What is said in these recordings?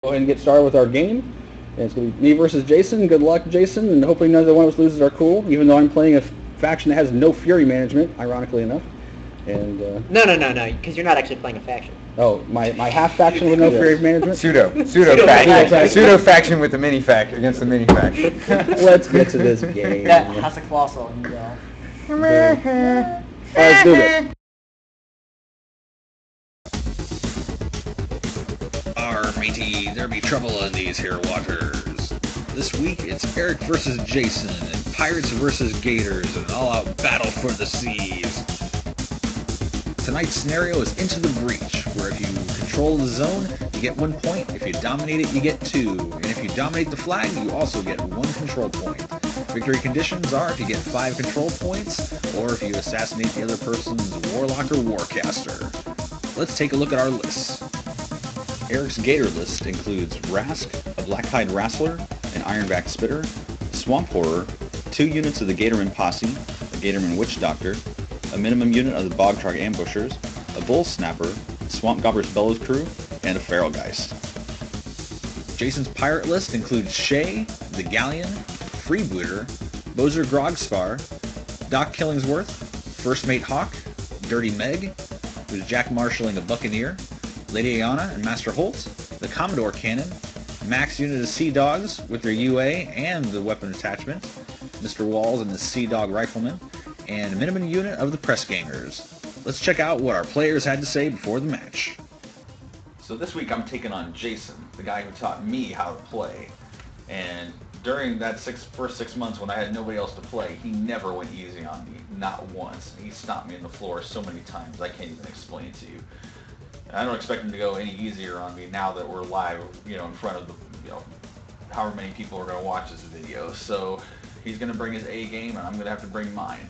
Go ahead and get started with our game. And it's going to be me versus Jason. Good luck, Jason, and hopefully neither one of us loses our cool, even though I'm playing a faction that has no fury management, ironically enough. And No, because you're not actually playing a faction. oh, my half faction with no fury management. Pseudo faction with the mini faction against the mini faction. Let's get to this game. That has a colossal. Let's do this. Arr, matey, there be trouble in these here waters. This week, it's Eric versus Jason, and Pirates versus Gators, an all-out battle for the seas. Tonight's scenario is Into the Breach, where if you control the zone, you get 1 point. If you dominate it, you get 2. And if you dominate the flag, you also get 1 control point. Victory conditions are if you get 5 control points, or if you assassinate the other person's warlock or warcaster. Let's take a look at our lists. Eric's Gator list includes Rask, a Blackhide Wrastler, an Ironback Spitter, Swamp Horror, 2 units of the Gatorman Posse, a Gatorman Witch Doctor, a minimum unit of the Bogtrog Ambushers, a Bull Snapper, Swamp Gobber's Bellows Crew, and a Feralgeist. Jason's pirate list includes Shay, the Galleon, Freebooter, Bozer Grogspar, Doc Killingsworth, First Mate Hawk, Dirty Meg, who's Jack Marshalling a Buccaneer, Lady Ayana and Master Holt, the Commodore Cannon, max unit of Sea Dogs with their UA and the weapon attachment, Mr. Walls and the Sea Dog Rifleman, and a minimum unit of the Press Gangers. Let's check out what our players had to say before the match. So this week I'm taking on Jason, the guy who taught me how to play. And during that first 6 months when I had nobody else to play, he never went easy on me, not once. He stomped me in the floor so many times I can't even explain to you. I don't expect him to go any easier on me now that we're live, in front of the, however many people are going to watch this video. So he's going to bring his A game, and I'm going to have to bring mine.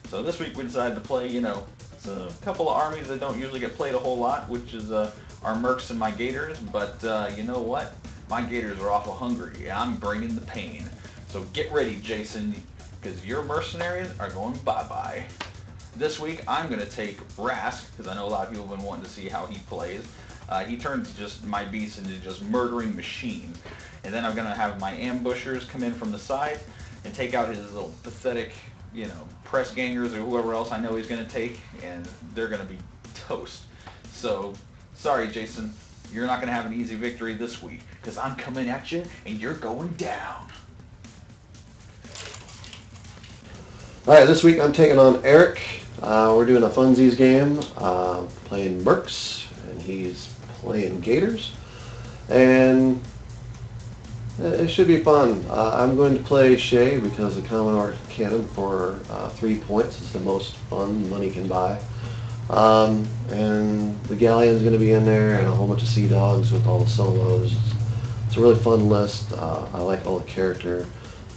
So this week we decided to play, it's a couple of armies that don't usually get played a whole lot, which is our Mercs and my Gators. But you know what? My Gators are awful hungry, and I'm bringing the pain. So get ready, Jason, because your mercenaries are going bye-bye. This week, I'm going to take Rask, because I know a lot of people have been wanting to see how he plays. He turns just my beast into just murdering machines. And then I'm going to have my ambushers come in from the side and take out his little pathetic, press gangers or whoever else I know he's going to take, and they're going to be toast. So, sorry, Jason, you're not going to have an easy victory this week, because I'm coming at you, and you're going down. Alright, this week I'm taking on Eric. We're doing a funsies game, playing Mercs, and he's playing Gators. And it should be fun. I'm going to play Shay because the Commodore Cannon for 3 points is the most fun money can buy. And the Galleon's going to be in there, and a whole bunch of Sea Dogs with all the solos. It's a really fun list. I like all the character.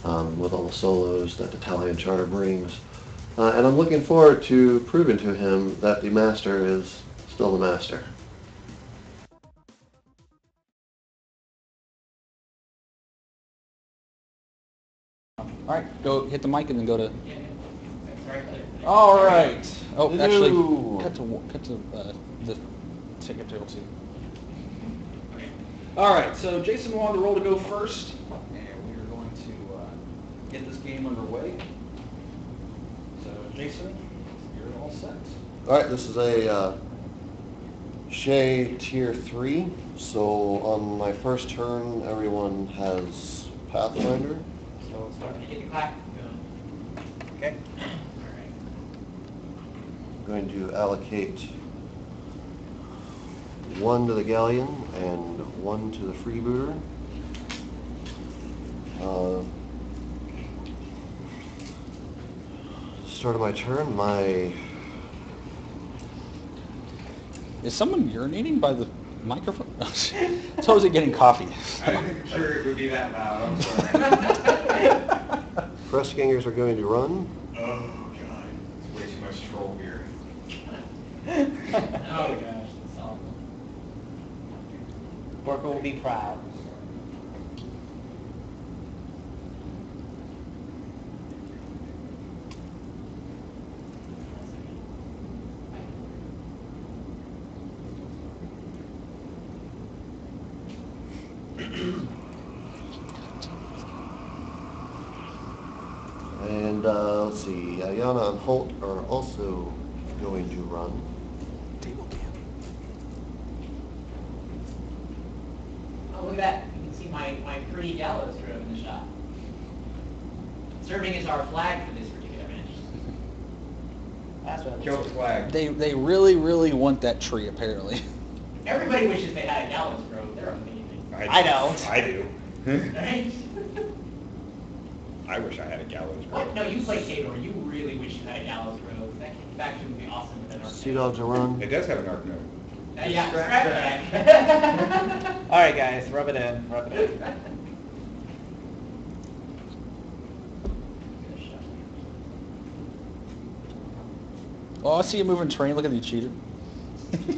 With all the solos that the Italian Charter brings. And I'm looking forward to proving to him that the Master is still the Master. Alright, go hit the mic and then go to... Alright. Oh, actually, cut to the ticket table too. Alright, so Jason wanted the roll to go first. Get this game underway. So, Jason, you're all set. Alright, this is a Shay Tier 3. So on my first turn, everyone has Pathfinder. So start to get the clap. Okay. I'm going to allocate 1 to the Galleon and 1 to the Freebooter. Start of my turn, Is someone urinating by the microphone? So is it getting coffee? I wasn't sure it would be that loud. I'm sorry. Press Gangers are going to run. Oh god, it's way too much troll beer. Oh gosh, that's awful. Worker will be proud. let's see, Ayana and Holt are also going to run. Oh, look at that. You can see my pretty gallows drove in the shot. Serving as our flag for this particular match. That's what Kill the flag. They really, really want that tree, apparently. Everybody wishes they had a gallows grove. They're amazing. I don't. I do. Right? I wish I had a gallows What? grove. No, you play Gator. You really wish you had a gallows grove. That faction would be awesome with an arc. Sea Dogs will run. It does have an arc node. Yeah, Scrap scrap. All right, guys, rub it in. Rub it in. Oh, I see you moving terrain. Look at you, cheater.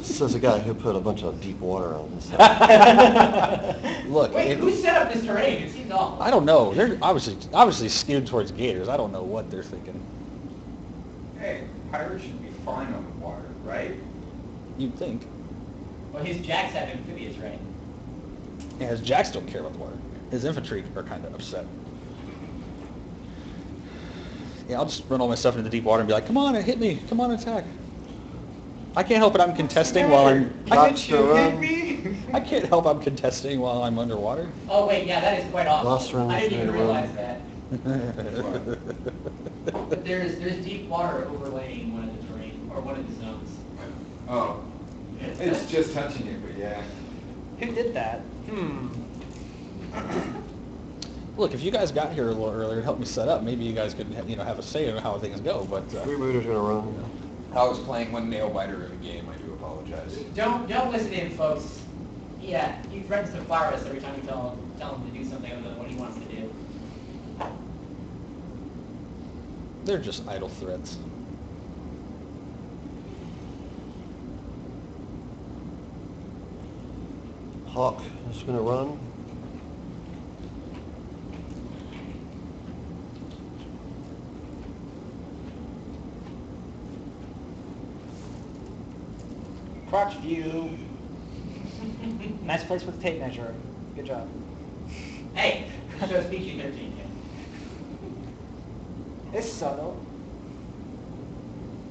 Says a guy who put a bunch of deep water on this side. Look, Wait, who set up this terrain? It seems awful. I don't know. They're obviously skewed towards Gators. I don't know what they're thinking. Hey, pirates should be fine on the water, right? You'd think. Well, his jacks have amphibious, right? Yeah, his jacks don't care about the water. His infantry are kind of upset. Yeah, I'll just run all my stuff into the deep water and be like, come on, hit me. Come on, attack. I can't help it. I'm contesting while I'm... Lots to run. I can't help I'm contesting while I'm underwater. Oh, wait, yeah, that is quite awful. Lost room, I didn't even clear room. realize that. But there's deep water overlaying one of the terrain, or one of the zones. Oh, it's just touching it, but yeah. Who did that? Look, if you guys got here a little earlier and helped me set up, maybe you guys could have a say in how things go, but... Freebooter's going to run. I was playing one nail biter in a game. I do apologize. Don't listen in, folks. Yeah, he threatens to fire us every time we tell him to do something other than what he wants to do. They're just idle threats. Hawk is going to run. Crotch view. Nice place with the tape measure. Good job. Hey, shows PG-13. It's subtle.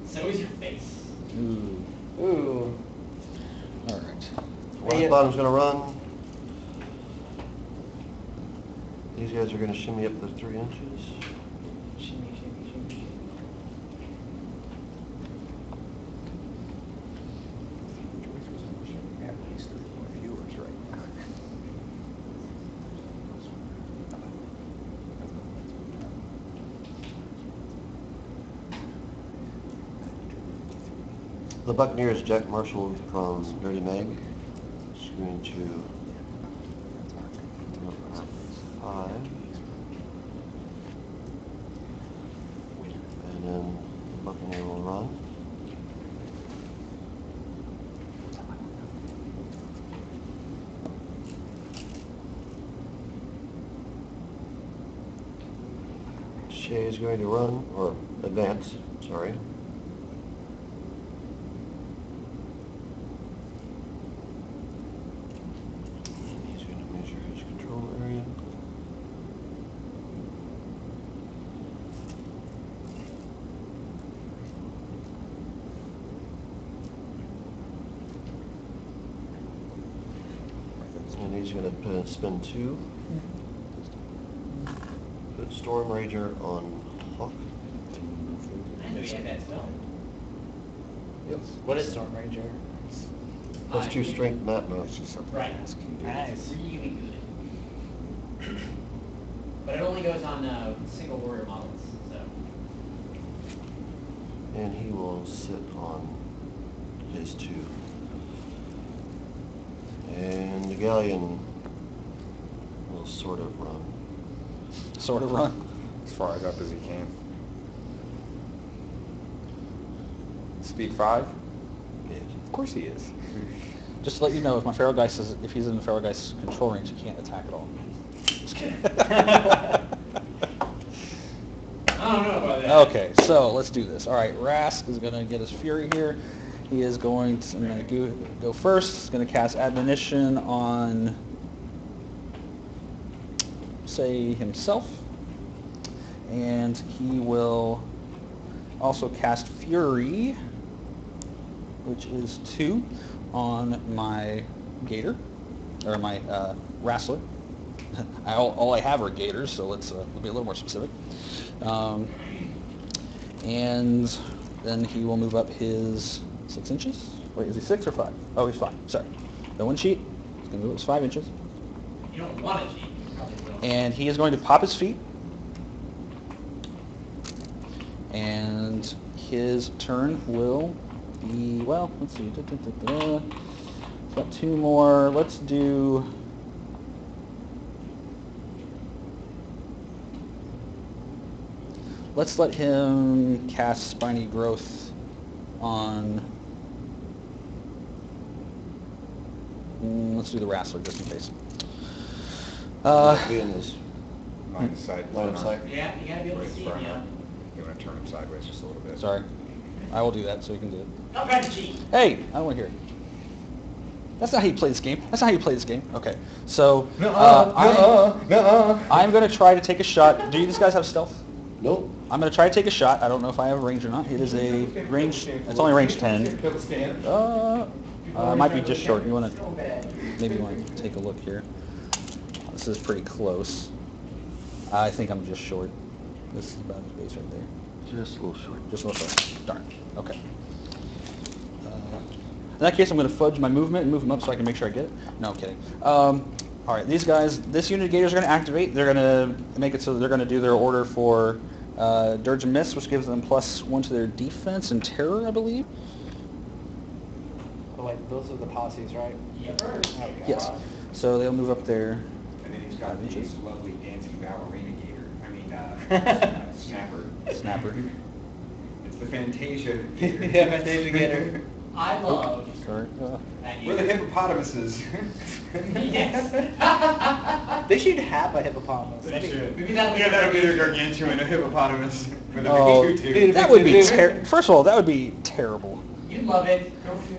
So is your face. Ooh. Ooh. All right. West bottom's going to run. These guys are going to shimmy up the 3 inches. Shimmy, shimmy, shimmy. The Buccaneers, Jack Marshall from Dirty Meg, is going to R5. And then the Buccaneer will run. Shay is going to run, or advance, sorry. He's going to measure his control area. And he's going to spin 2. Put Storm Rager on Hawk. I know you had that spell. Yep. What is Storm Ranger? Plus 2 strength map mode. Right. Nice. Really good. But it only goes on single warrior models, so. And he will sit on his 2. And the galleon will sort of run. Sort of run. As far as up as he can. Speed 5? Yes. Of course he is. Just to let you know, if if he's in the Feral Geist control range, he can't attack at all. Just kidding. I don't know about that. Okay, so let's do this. All right, Rask is going to get his Fury here. He is going to, I'm going to go first. He's going to cast Admonition on, say, himself. And he will also cast Fury, which is 2 on my Gator, or my Wrestler. All I have are Gators, so let's be a little more specific. And then he will move up his 6 inches. Wait, is he 6 or 5? Oh, he's 5. Sorry. No one cheat. He's going to move up his 5 inches. You don't want to cheat. You probably will. And he is going to pop his feet. And his turn will be, well, let's see. Got 2 more. Let's do... Let's let him cast Spiny Growth on... let's do the Wrestler just in case. Be in this Line of sight. line of sight. Yeah, you gotta be able to Wait see for him, him. yeah. You want to turn him sideways just a little bit. Sorry. I will do that so he can do it. Don't try to cheat. Hey, I don't want to hear it. That's not how you play this game. That's not how you play this game. Okay. So, I'm going to try to take a shot. Do you guys have stealth? Nope. I'm going to try to take a shot. I don't know if I have a range or not. It is a range. It's only range 10. It might be just short. You want to maybe you want to take a look here. This is pretty close. I think I'm just short. This is about his base right there. Just a little short. Just a little short. Darn. Okay. In that case, I'm going to fudge my movement and move them up so I can make sure I get it. No, I'm kidding. All right, these guys, this unit of Gators are going to activate. They're going to make it so they're going to do their order for Dirge and Miss, which gives them +1 to their defense and terror, I believe. Oh, wait, those are the posses, right? Yep. Okay. Yes. So they'll move up there. And then he's got 5 inches. these lovely dancing ballerina gator. I mean, snapper. Snapper. It's the Fantasia gator. Yeah, Fantasia gator. I love Sorry. that We're the unit. hippopotamuses. Yes. They should have a hippopotamus. They should. Maybe that'll be Yeah, that'll be their gargantuan, a hippopotamus. With a Oh, big tutu. dude, that would be first of all, that would be terrible. You'd love it.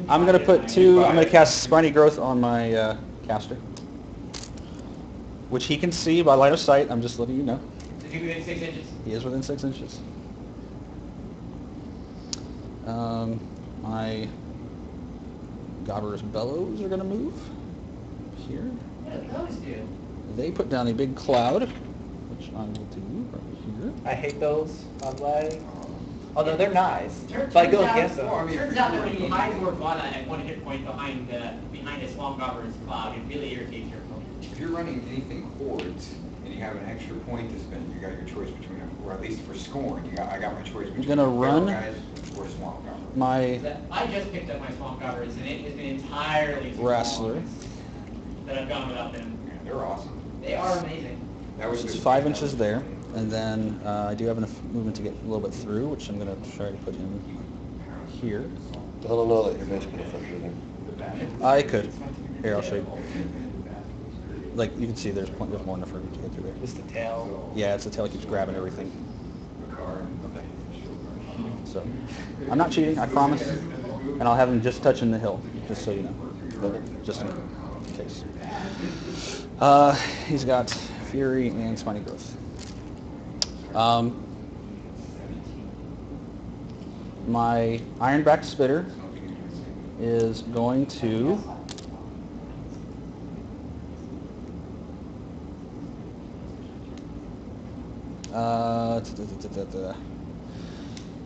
I'm going to put 2. I'm going to cast Spiny Growth on my caster, which he can see by line of sight. I'm just letting you know. Is he within 6 inches? He is within 6 inches. My Gobber's Bellows are going to move here. What do those do? They put down a big cloud, which I will do right here. I hate those, by the way. Although they're nice. Turns But I go out- against them. Turns out that when you hide Morgana at 1 hit point behind a Swamp Gobber's cloud, it really irritates your opponent. If you're running anything hordes and you have an extra point to spend, you got your choice between, or at least for scoring, I got my choice between gonna run guys or Swamp Gobber. My I just picked up my Swamp Gobbers, and it has been entirely too Wrestler. long that I've gone without them. Yeah, they're awesome. They are amazing. That was It's just- 5 inches there, and then I do have enough movement to get a little bit through, which I'm going to try to put him here. I don't know that you're basically frustrating. I could. Here, I'll show you. Like, you can see there's plenty of more enough room to get through there. Just the tail. Yeah, it's the tail that keeps grabbing everything. Okay. So, I'm not cheating, I promise. And I'll have him just touching the hill, just so you know. Just in case. He's got Fury and Spiny Growth. My Ironback Spitter is going to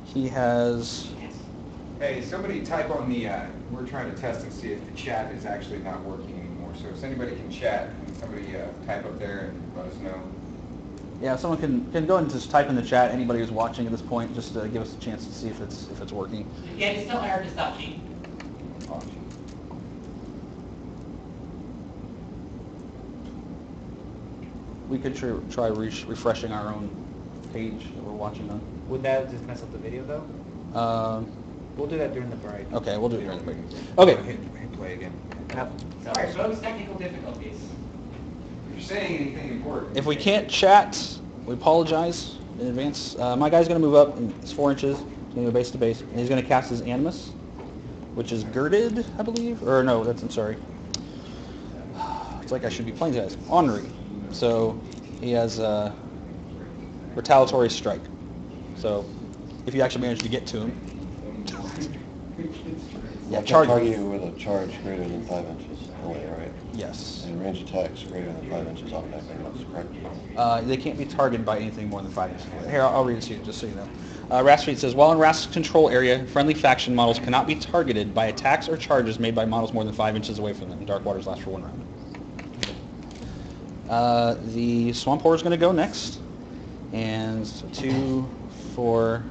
he has Hey, somebody type on the, we're trying to test and see if the chat is actually not working anymore. So if anybody can chat, can somebody type up there and let us know? yeah, someone can go and just type in the chat, anybody who's watching at this point, just to give us a chance to see if it's working. Yeah, just tell Eric to stop cheating. We could try refreshing our own page that we're watching on. Would that just mess up the video, though? We'll do that during the break. Okay, we'll do it during the break. Okay. Hit play again. Sorry, folks, technical difficulties. If you're saying anything important. If we can't chat, we apologize in advance. My guy's going to move up. It's 4 inches. He's going to go base to base. And he's going to cast his Animus, which is girded, I believe. Or no, I'm sorry. It's like I should be playing these guys. Ornery. So he has retaliatory strike. So if you actually manage to get to him, yeah, charge. Target you with a charge greater than 5 inches away, right? Yes. And range attacks greater than 5 inches automatically miss, correct? They can't be targeted by anything more than 5 inches away. Here, I'll read it to you just so you know. Rastfeet says, while in Rast's control area, friendly faction models cannot be targeted by attacks or charges made by models more than 5 inches away from them. Dark Waters last for 1 round. The Swamp Horror is going to go next. And so 2, 4,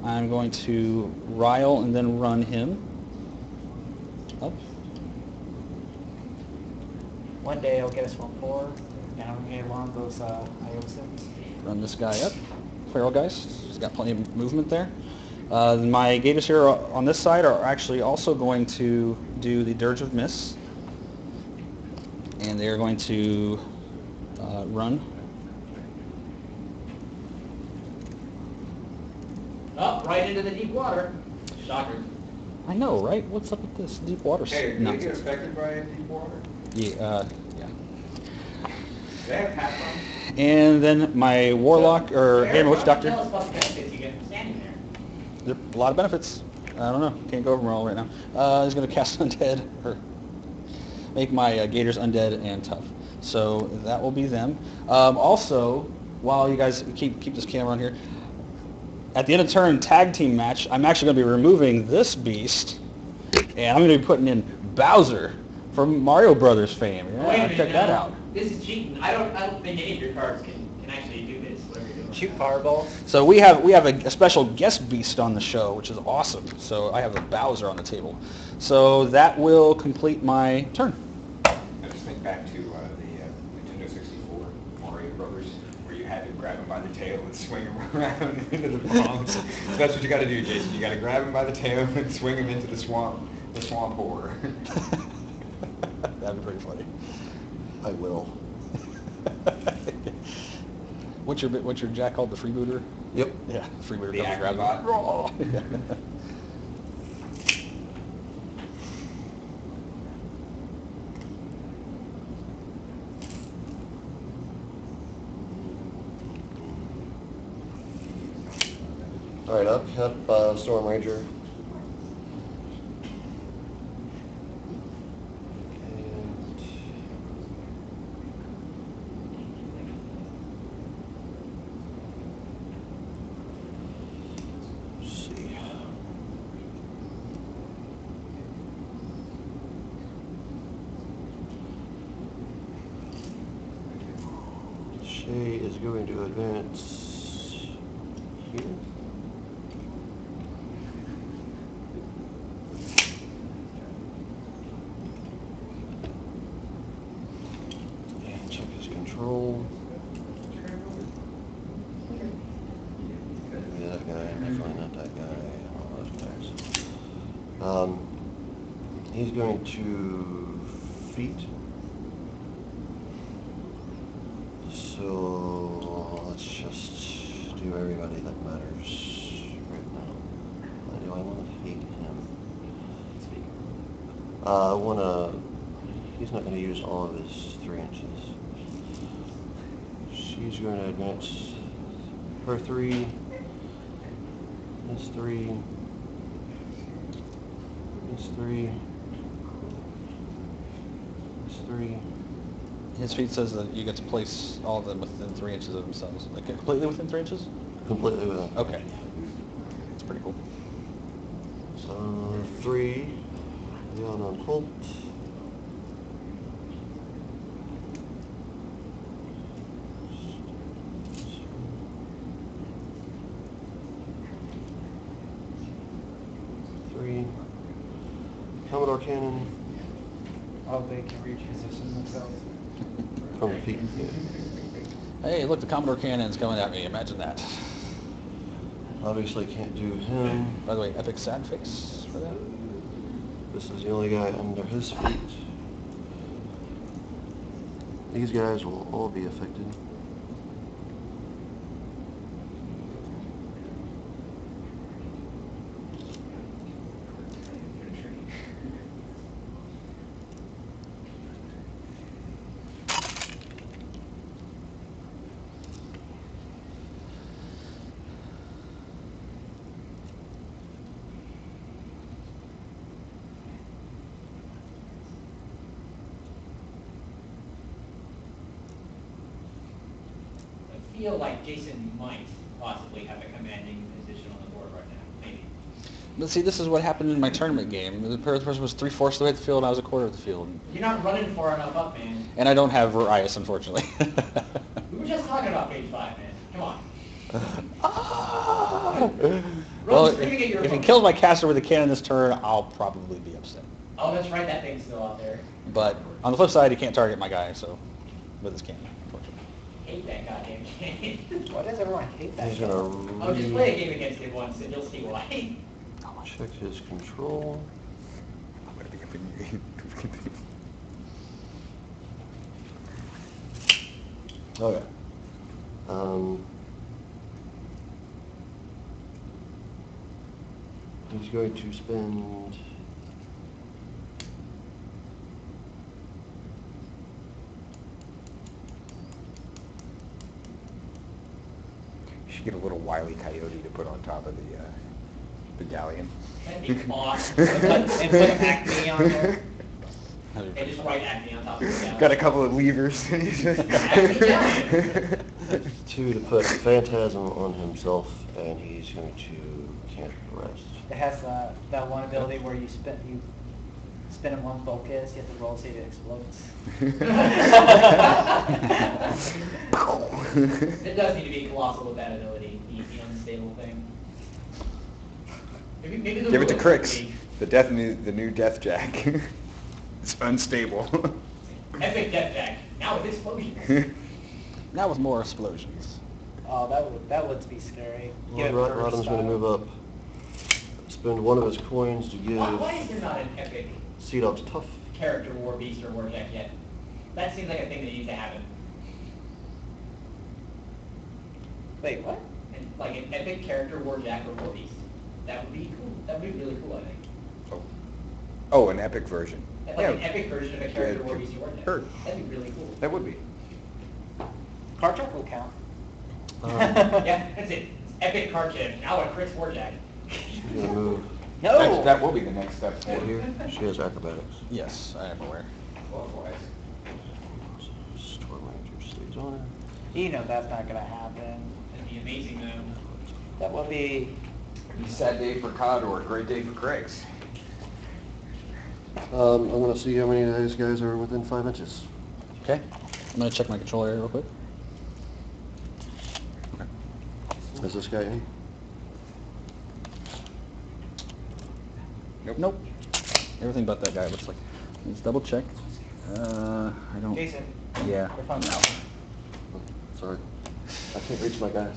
I'm going to Rile and then run him up. One day I'll get a Swamp 4, and I'm going to get one of those Iosins. Run this guy up. Feral Geist. He's got plenty of movement there. My Gators here on this side are actually also going to do the Dirge of Mists. And they're going to run. Up, right into the deep water. Shocker. I know, right? What's up with this deep water Hey, do they get nonsense? affected by deep water? Yeah. Do they have hats on? And then my Warlock, or Eric, Witch why don't you Doctor. tell us about the benefits you get from standing there. There are a lot of benefits. I don't know. Can't go over them all right now. He's going to cast Undead, or make my Gators undead and tough. So that will be them. Also, while you guys keep this camera on here, at the end of turn tag team match, I'm actually going to be removing this beast, and I'm going to be putting in Bowser from Mario Brothers fame. Yeah, Wait a minute, check that now. out. This is cheating. I don't think any of your cards can actually do this. Whatever you're doing. Shoot fireballs. So we have a special guest beast on the show, which is awesome. So I have a Bowser on the table. So that will complete my turn. I just think back to the Nintendo 64 Mario Brothers, where you had to grab him by the tail and swing him around into the bombs. So that's what you got to do, Jason. You got to grab him by the tail and swing him into the swamp horror. That'd be pretty funny. I will. What's your Jack called? The freebooter? Yep. Yeah, freebooter The comes and grabs Acrobot. him. Oh. All right, up Storm Ranger. And let's see. Shay is going to advance here. And check his control. Maybe that guy, definitely not that guy, all those guys. He's going to feet. So let's just do everybody that matters right now. Why do I want to hate him? He's not going to use all of his 3 inches. She's going to advance her 3, his 3, his 3, his 3. His feat says that you get to place all of them within 3 inches of themselves. Like completely within 3 inches? Completely within. Okay. That's pretty cool. So 3, the unknown Colt. Commodore Cannon. Oh, they can reposition themselves. From the feet. Hey, look, the Commodore Cannon's coming at me. Imagine that. Obviously can't do him. By the way, epic sad face for that. This is the only guy under his feet. These guys will all be affected. feel like Jason might possibly have a commanding position on the board right now. Maybe. But see, this is what happened in my tournament game. The person was 3/4 of the way to the field, and I was a quarter of the field. You're not running far enough up, man. And I don't have Arias, unfortunately. We were just talking about page 5, man. Come on. Well, Roll screaming at your if he opponent. kills my caster with a cannon this turn, I'll probably be upset. Oh, that's right. That thing's still out there. But on the flip side, he can't target my guy, so with his cannon, unfortunately. Hate that goddamn game. Why does everyone hate that? He's game? gonna Oh, just play a game against it once, and you'll see why. check his control. I'm gonna be up in your game. Okay. He's going to spend. You should get a little Wile E. Coyote to put on top of the galleon. That'd be awesome. And put Acme on there. And just write Acme on top of the Got a couple of levers. Two to put Phantasm on himself, and he's going to camp the rest. It has that one ability where you spin in one focus, you have to roll to see if it explodes. It does need to be colossal with that ability, the unstable thing. Maybe the Give it to rules Crix, would be the new Death Jack. It's unstable. Epic Death Jack, now with explosions. Now with more explosions. Oh, that would be scary. Well, Rodham's going to move up. Spend one of his coins to Why give is there not an epic Sea Dog's Tough. character War Beast or War Jack yet? That seems like a thing that needs to happen. Wait, what? And like an epic character War Jack or War Beast. That would be cool. That would be really cool, I think. Oh, an epic version. Like Yeah. an epic version of a character Yeah, War Beast or War Jack. sure. That'd be really cool. That would be. Card trick will count. Yeah, that's it. It's epic card chip. Now a Crix War Jack. She's going to move No! That will be the next step right forward. here. She has acrobatics. Yes, I am aware. Storm Ranger stays on her. You know that's not gonna happen. That'd be amazing, though. That will be. Sad day for Condor, great day for Crix. I'm going to see how many of these guys are within 5 inches. Okay. I'm going to check my control area real quick. Is this guy in? Nope. Everything but that guy looks like. Let's double check. I don't. Jason, Yeah. your phone's No. out. Sorry. I can't reach my guys.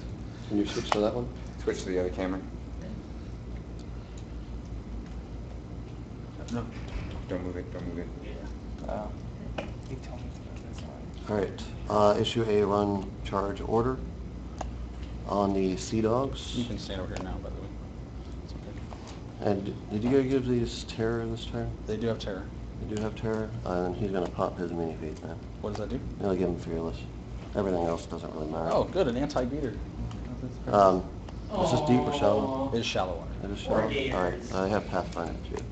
Can you switch to that one? Switch to the other camera. No. Don't move it, don't move it. You told me to do this one. Alright, issue a run charge order on the Sea Dogs. You can stand over here now, by the way. It's okay. And did you guys give these terror this turn? They do have terror. They do have terror, and he's gonna pop his mini feet then. What does that do? It'll give him fearless. Everything else doesn't really matter. Oh, good, an anti-beater. Is this deep or shallow? It is shallow water. It is Or shallow? Gators. Alright, I have Pathfinder too.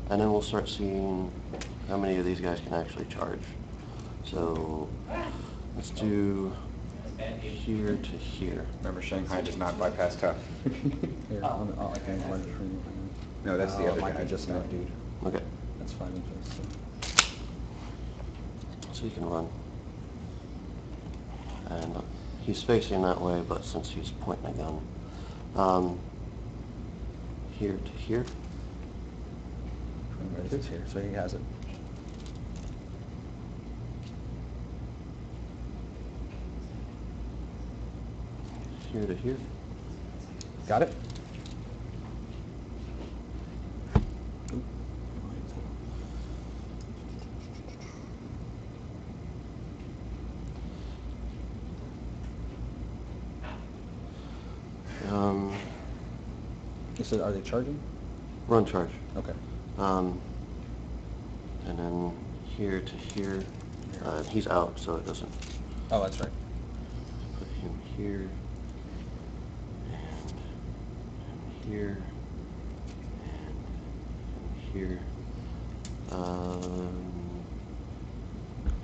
And then we'll start seeing how many of these guys can actually charge. So, let's do That's bad news. here to here. Remember, Shanghai does not bypass tough. Here, I can run it for you. No, that's the other Mike, guy. I just met, dude. Okay, That's 5 inches. So. so you can run. And he's facing that way, but since he's pointing a gun, here to here. It's here, so he has it. Here to here. Got it? You said, are they charging? Run charge. Okay. And then here to here. He's out, so it doesn't. Oh, that's right. Put him here. And here. And here.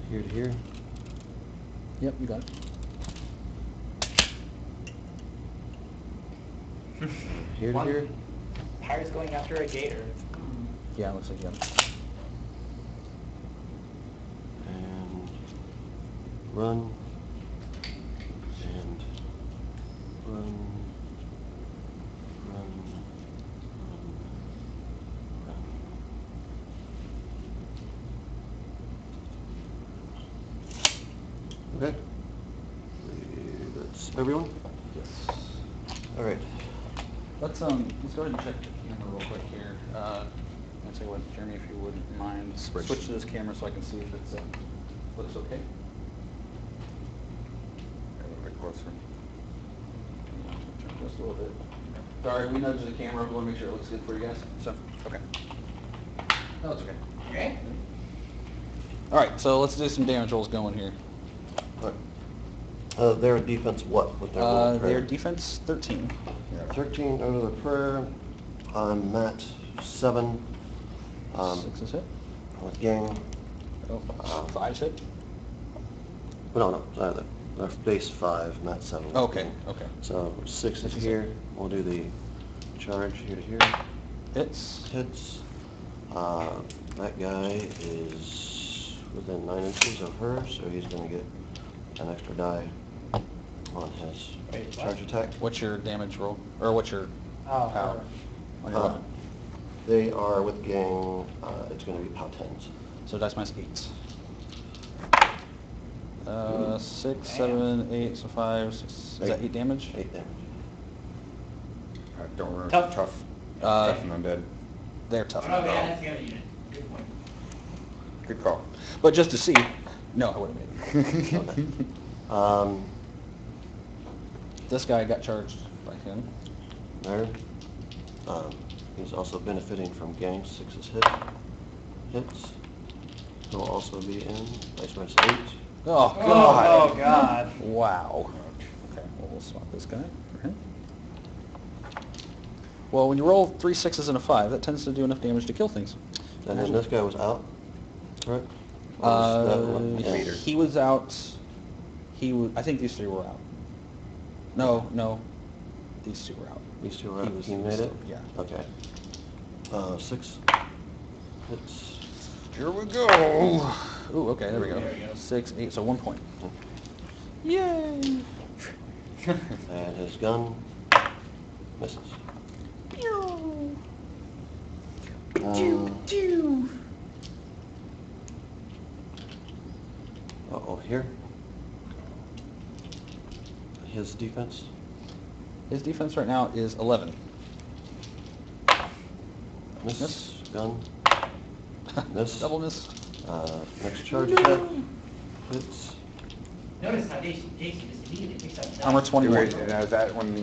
Here to here. Yep, you got it. Here to here. Pirate's going after a gator. Yeah, it looks like you have. And run. And run. Run. Run. Okay. That's everyone? Yes. All right. Let's go ahead and check the camera real quick here. I'll tell you what, Jeremy, if you wouldn't mind, switch to this camera so I can see if it looks okay. A little bit closer. Just a little bit. Sorry, we nudged the camera. We want to make sure it looks good for you guys. So, okay. No, it's okay. Okay? All right, so let's do some damage rolls going here. Their defense what with their little Their prayer? defense 13. 13 under the prayer. I'm at 7. 6 is hit. With gang. Oh, 5's hit. No, they're base 5, not 7. Okay, okay. So 6 is here. We'll do the charge here to here. Hits. Hits. That guy is within 9 inches of her, so he's going to get an extra die on his Wait, charge what? attack. What's your damage roll? Or what's your Oh, power on your weapon? They are with gang. It's going to be POW 10s. So dice minus 8. 6, 7, 8, so 5, 6. Is that 8 damage? 8 damage. Don't remember. Tough. Tough. Uh, Tough and undead. They're tough. Oh, yeah, that's the other unit. Good point. Good call. But just to see, no, I wouldn't have made it. Okay. Um, This guy got charged by him. there. He's also benefiting from gang. 6 is hits. He'll also be in dice minus 8. Oh, Oh, God. oh, God. Wow. Okay, well, we'll swap this guy for him. Well, when you roll 3 6s and a 5, that tends to do enough damage to kill things. And then this guy was out, correct? Or was that one in? He was out. I think these 3 were out. No. These 2 were out. These 2 were He out. was- He he was made still- it? yeah. Okay. 6 hits. Here we go. Ooh, okay, there we go. There we go. 6, 8, so 1 point. Yay! And his gun misses. Uh-oh, here. His defense. His defense right now is 11. Miss. Miss. Gun. Miss. Double miss. Next charge attack. Hits. Notice how Jason just immediately picks up. Armor 21. Wait, now is that when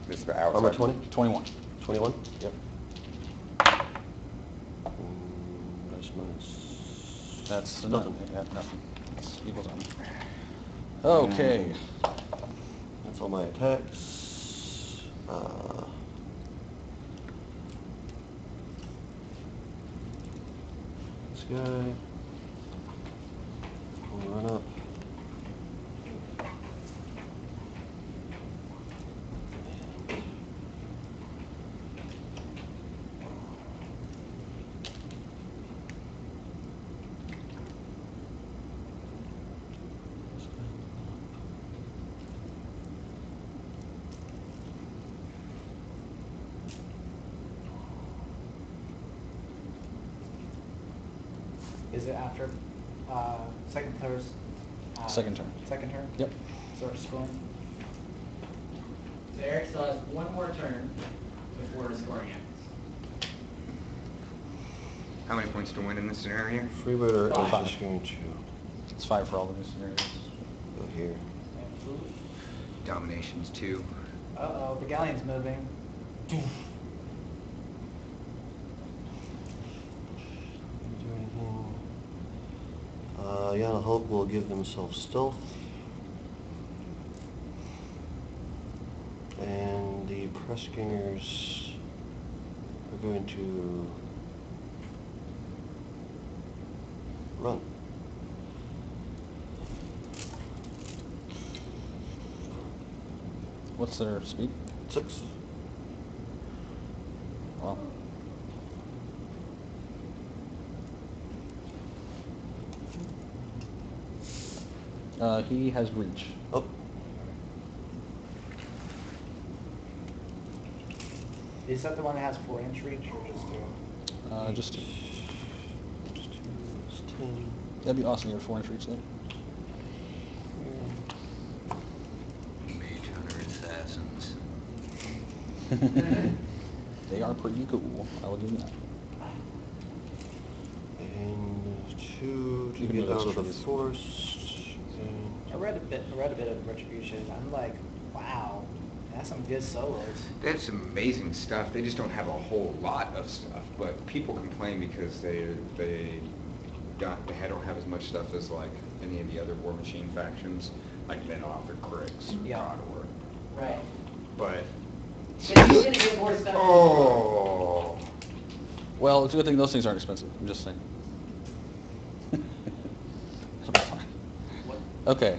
this the outside? Armor 20? 21. 21? Yep. Dice minus... That's nothing. Yeah, nothing. It's equals armor. Okay. That's all my attacks. This guy. We'll run up. Is it after second turn? Second turn. Second turn? Yep. Start scoring? So Eric still has 1 more turn before the scoring happens. How many points to win in this scenario? Freebooter is 5. just going to It's 5 for all the new scenarios. go here. Domination's 2. Uh-oh, the galleon's moving. Do anything. Yana Hope will give themselves stealth. And the press gangers are going to run. What's their speed? 6. Well. He has reach. Oh. Is that the one that has 4-inch reach or just 2? Just Just 2 is 10. that'd be awesome. You have 4-inch reach there. Mage Hunter Assassins. They are pretty cool. I will give them that. And 2 to You can get do out those of the trees. forest. I read a bit of Retribution. I'm like, wow, that's some good solos. They have some amazing stuff. They just don't have a whole lot of stuff. But people complain because they don't have as much stuff as like any of the other War Machine factions, like Minoff or Kriegs, Yeah. Condor. Right. But But he's gonna get more stuff. oh, Well, it's a good thing those things aren't expensive. I'm just saying. It'll be fine. Okay.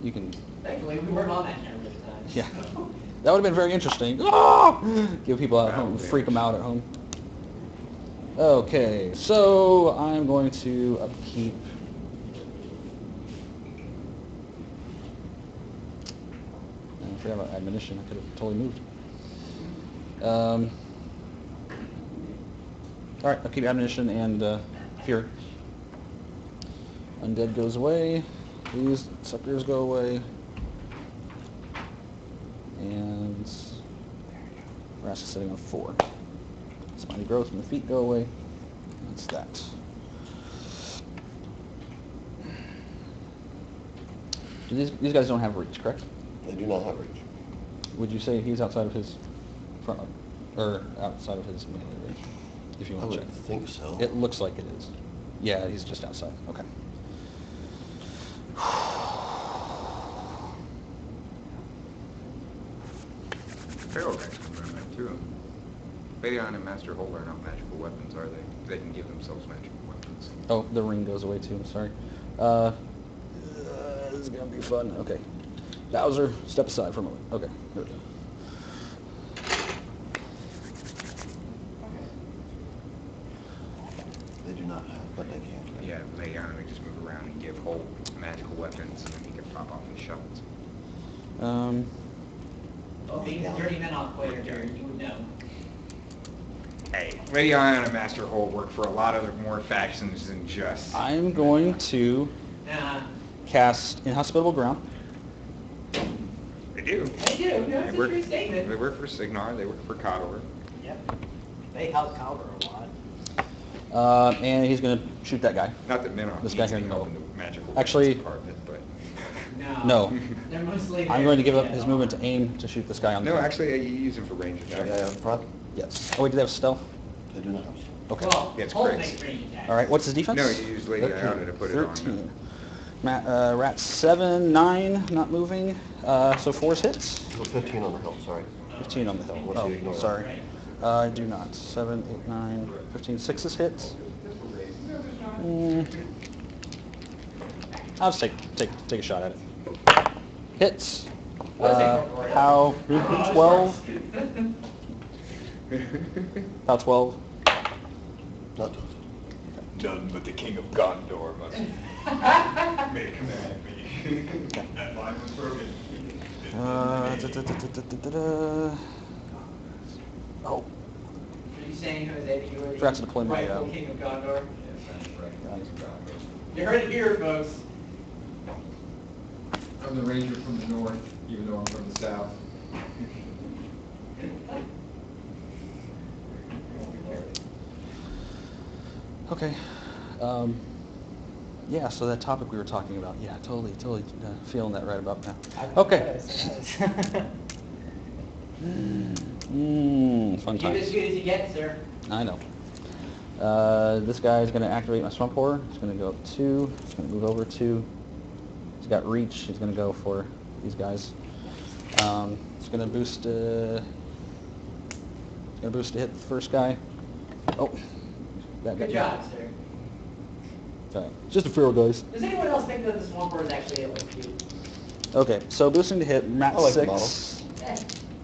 You can. Thankfully, we weren't on that camera this time. Yeah. That would have been very interesting. Ah! Give people at home, Wow, freak them out at home. Okay, so I'm going to upkeep. I forgot about admonition. I could have totally moved. All right, upkeep admonition and fury. Undead goes away. These suckers go away. And Rask is sitting on 4. Spiny growth and the feet go away. That's that. These guys don't have reach, correct? They do not have reach. Would you say he's outside of his front line? Or outside of his melee range? If you I want to would check. think so. It looks like it is. Yeah, he's just outside. Okay. Feral guys can run that too. Bayon and Master Hold are not magical weapons, are they? They can give themselves magical weapons. Oh, the ring goes away too. I'm sorry. This is gonna be fun. Okay. Bowser, step aside for a moment. Okay. Here we go. They do not have, but they can. Yeah, Bayon would just move around and give Hold magical weapons, and then he can pop off his shots. Well, being a dirty Minoff player here, you would know. Hey, Bayon and Master Hold work for a lot of more factions than just... I'm going to cast Inhospitable Ground. They do. They do. That's a true They statement. work for Signar, they work for Condor. Yep. They help Calder a lot. And he's going to shoot that guy. Not that Minoff This guy needs here any in the help in middle. the magical Actually- weapons department, but... No. They're mostly I'm there going to give for up the his add-on. movement to aim to shoot this guy on the No, front. actually, you use him for range attack. They have prop? Yes. Oh, wait, do they have stealth? They do not have. Okay. Well, Yeah, it's Holt crits. makes range attacks. All right, what's his defense? No, you use Lady Iona to put it on. 13. Rat 7, 9, not moving. So 4's hits. Oh, 15 on the hill, sorry. 15 on the hill. Unless you ignore Oh, it. sorry. I do not. 7, 8, 9, 15, 6's hits. I'll just take a shot at it. Hits. How? 12. How 12. Not None but the King of Gondor must may command me. That line was broken. Oh, Are you saying, Jose, that you were the Forgot to deploy my, rightful king of Gondor? guys. You heard it here, folks. I'm the ranger from the north, even though I'm from the south. Okay. Yeah, so that topic we were talking about. Yeah, totally feeling that right about now. Okay. Fun Keep it as times. good as you get, sir. I know. This guy is going to activate my Swamp Horror. He's going to go up 2. He's going to move over 2. He's got reach. He's going to go for these guys. It's going to boost. It's going to boost to hit the first guy. Oh, that Good got job, sir. Sorry. Just a feral, guys. Does anyone else think that the Swamp Horror is actually a cute? Okay, so boosting to hit, Matt I like the 6.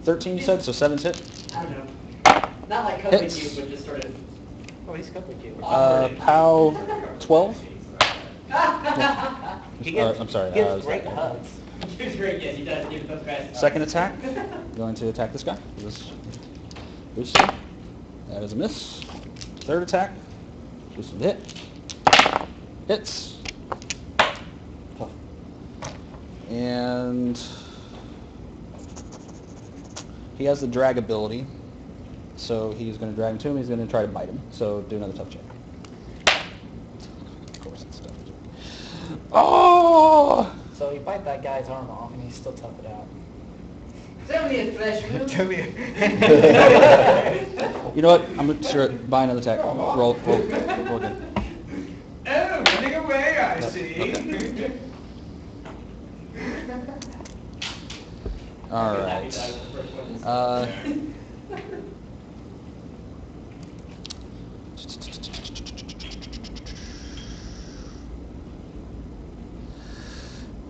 13 you said, so 7's hit. I don't know. Not like cup with Hits. you, but just sort of. Oh, he's cup with you. POW 12. He gives, I'm sorry. He gives was great that- hugs. It's great, yes, he does give the best. Second attack. Going to attack this guy. This boosted. That is a miss. Third attack. Boosted to hit. Hits. And he has the drag ability, so he's going to drag him to him. He's going to try to bite him. So do another tough check. Of course, it's tough. Oh! So you bite that guy's arm off, and he's still tough it out. Tell me a flesh wound. Tell me. You know what? I'm going to buy another attack. Roll again. Oh, running away, I see. All right.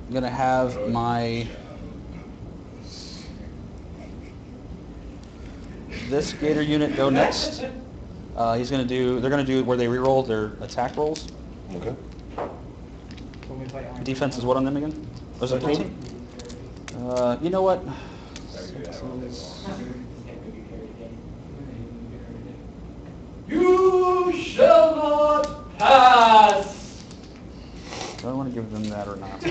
I'm gonna have my this Gator unit go next. They're gonna do where they reroll their attack rolls. Okay. Defense is what on them again? Was it 13? You know what? You shall not pass. Do I want to give them that or not?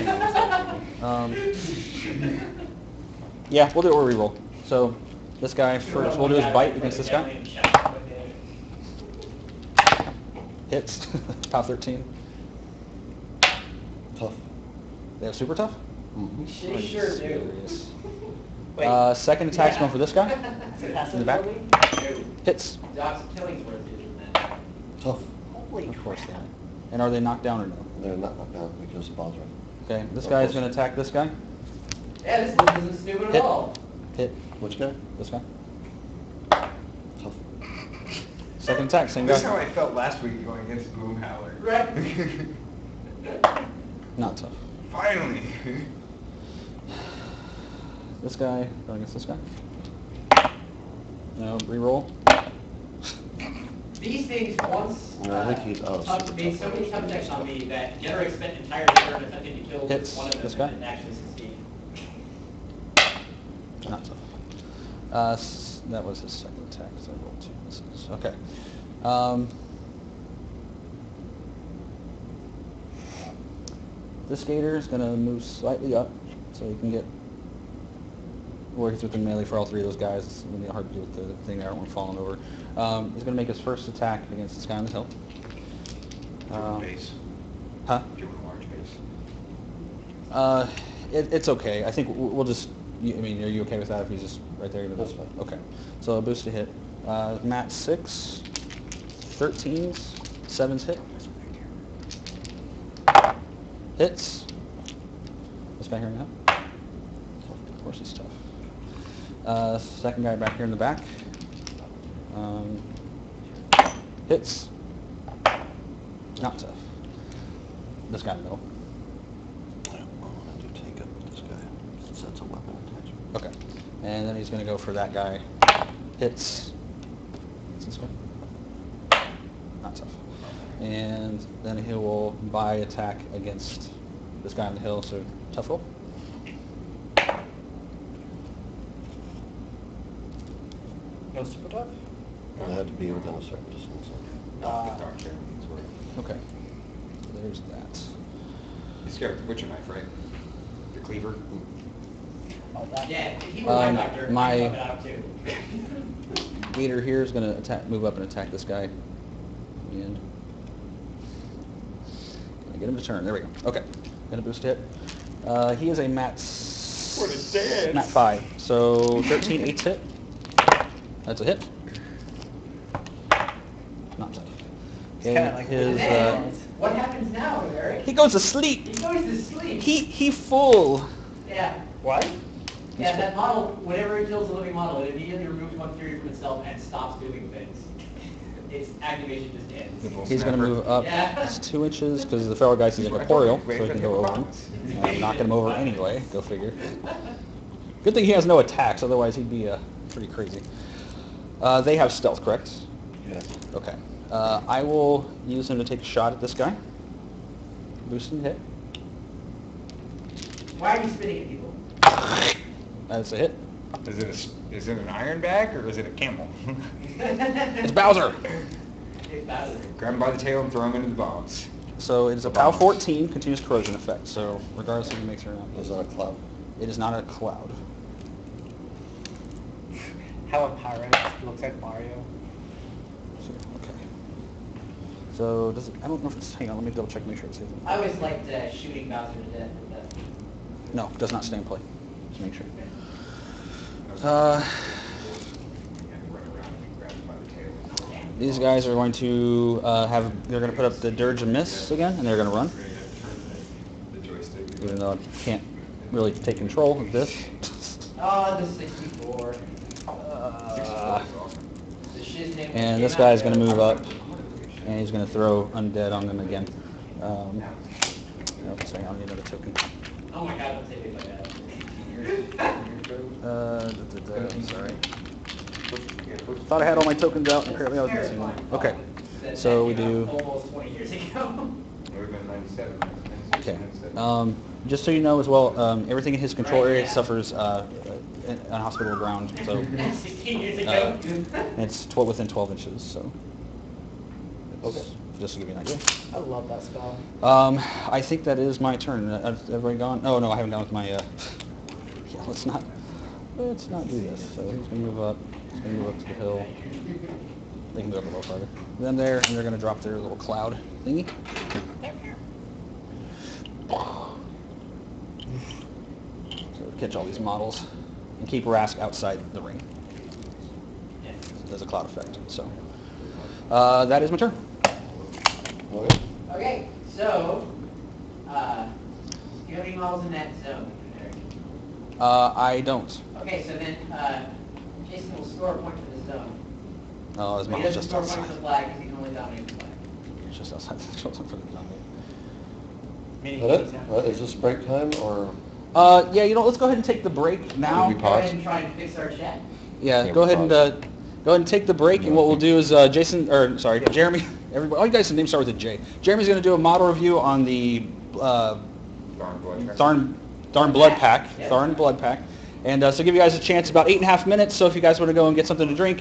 Yeah, we'll do a reroll. So this guy first, we'll do his bite against this guy. Hits. Top 13. Tough. They have super tough? Mm-hmm. They sure do. Serious. Wait. Second attack's going for this guy. In the back. Hits. Doc's killing worth is that. Tough. Holy Of course crap. they are. And are they knocked down or no? They're not knocked down because the bombs are. Okay, this guy's going to attack this guy. Yeah, this isn't stupid at Hit. all. Hit. Which guy? This guy. Tough. Second attack, same This is how guy. I felt last week going against Boom Howler. Right. Not tough. Finally. This guy going against this guy. No, reroll. These things once No, I think he's out. made so many tough checks on me that Generic spent an entire turn attempting to kill Hits one of them this guy. and actually succeed. Not tough. That was his second attack, so I rolled 2 misses. Okay. This Gator is going to move slightly up so he can get where he's within melee for all three of those guys. It's going to be hard to deal with the thing there. I don't want to falling over. He's going to make his first attack against this guy on the hill. Base. Huh? Give him a large base. It's okay. I think we'll just. I mean, are you okay with that if he's just right there? That's fine. Okay. So a boost to hit. Matt 6, 13s, 7s hit. Hits. This guy here now. Of course he's tough. Second guy back here in the back. Hits. Not tough. This guy in the middle. I have to take up this guy since that's a weapon attachment. Okay. And then he's going to go for that guy. Hits. Hits this guy. Not tough. And then he will buy attack against this guy on the hill, so tough roll. No super tough? It had to be within a certain distance. Dark Carolines were. Okay. So there's that. You scared of the butcher knife, right? The cleaver. Oh, that. Yeah, he was my doctor. my- I fucked it out too. Gator here is going to move up and attack this guy. And gonna get him to turn. There we go. Okay. Gonna boost hit. He is a Matt What a dance. Matt 5. So 13 8 hit. That's a hit. Not tough. Okay, kinda like his Man, what happens now, Eric? he goes to sleep. He goes to sleep. He full. Yeah. What? Yeah, that model, whenever it kills a living model, it immediately removes one theory from itself and stops doing things. its activation just ends. Good little He's going to snapper. move up Yeah. 2 inches because the feral guy's using a Coreal, so he can go over him. Knocking him over anyway, go figure. Good thing he has no attacks, otherwise he'd be pretty crazy. They have stealth, correct? Yes. Okay. I will use him to take a shot at this guy. Boost and hit. Why are you spitting at people? That's a hit. Is it an iron bag or is it a camel? It's Bowser! It's Bowser. Grab him by the tail and throw him into the bombs. So it is a POW 14 continuous corrosion effect, so regardless if he makes it or not. Is that a cloud? It is not a cloud. How a pirate looks like Mario. Okay. So does it, I don't know if it's, hang on, let me double check, make sure it's safe. I always liked shooting Bowser to death with that. No, it does not stay in play. Just make sure. You have to run around and grab him by the tail. These guys are going to they're going to put up the Dirge and Miss again, and they're going to run. The joystick. Even though I can't really take control of this. Oh, the 64. The shiznit And came this out guy's there. going to move up, and he's going to throw Undead on them again. No, sorry, I'll need another token. Oh my god, don't say it like that. Sorry. Thought I had all my tokens out, and apparently I was missing one. Okay, so we do... Almost 20 years ago. It would have been 97. Okay. Just so you know as well, everything in his control area suffers unhospitable ground, so 16 years ago. it's 12 within 12 inches. So, Okay. Just to give you an idea. I love that spell. I think that is my turn. Has everybody gone? Oh no, I haven't gone with my. Yeah, let's not do this. So he's gonna move up. He's gonna move up to the hill. They can move up a little farther. Then there, and they're gonna drop their little cloud thingy. So catch all these models and keep Rask outside the ring. There's a cloud effect. So that is my turn. Okay. Okay, so, do you have any models in that zone, Eric? I don't. Okay, so then, Jason will score a point for the zone. Oh, his But he model's doesn't just score a point outside. for the flag because he can only dominate the flag. It's just outside the control zone for the dominate. Meaning Is that it? Is this break time or? Yeah, let's go ahead and take the break now. We Go pause? ahead and try and fix our chat. Yeah, Yeah, go we ahead and pause. go ahead and take the break, and what we'll do is Jeremy. Everybody, all you guys' names start with a J. Jeremy's going to do a model review on the Tharn Blood Pack, Yeah. Tharn Blood Pack, and so give you guys a chance about 8.5 minutes. So if you guys want to go and get something to drink,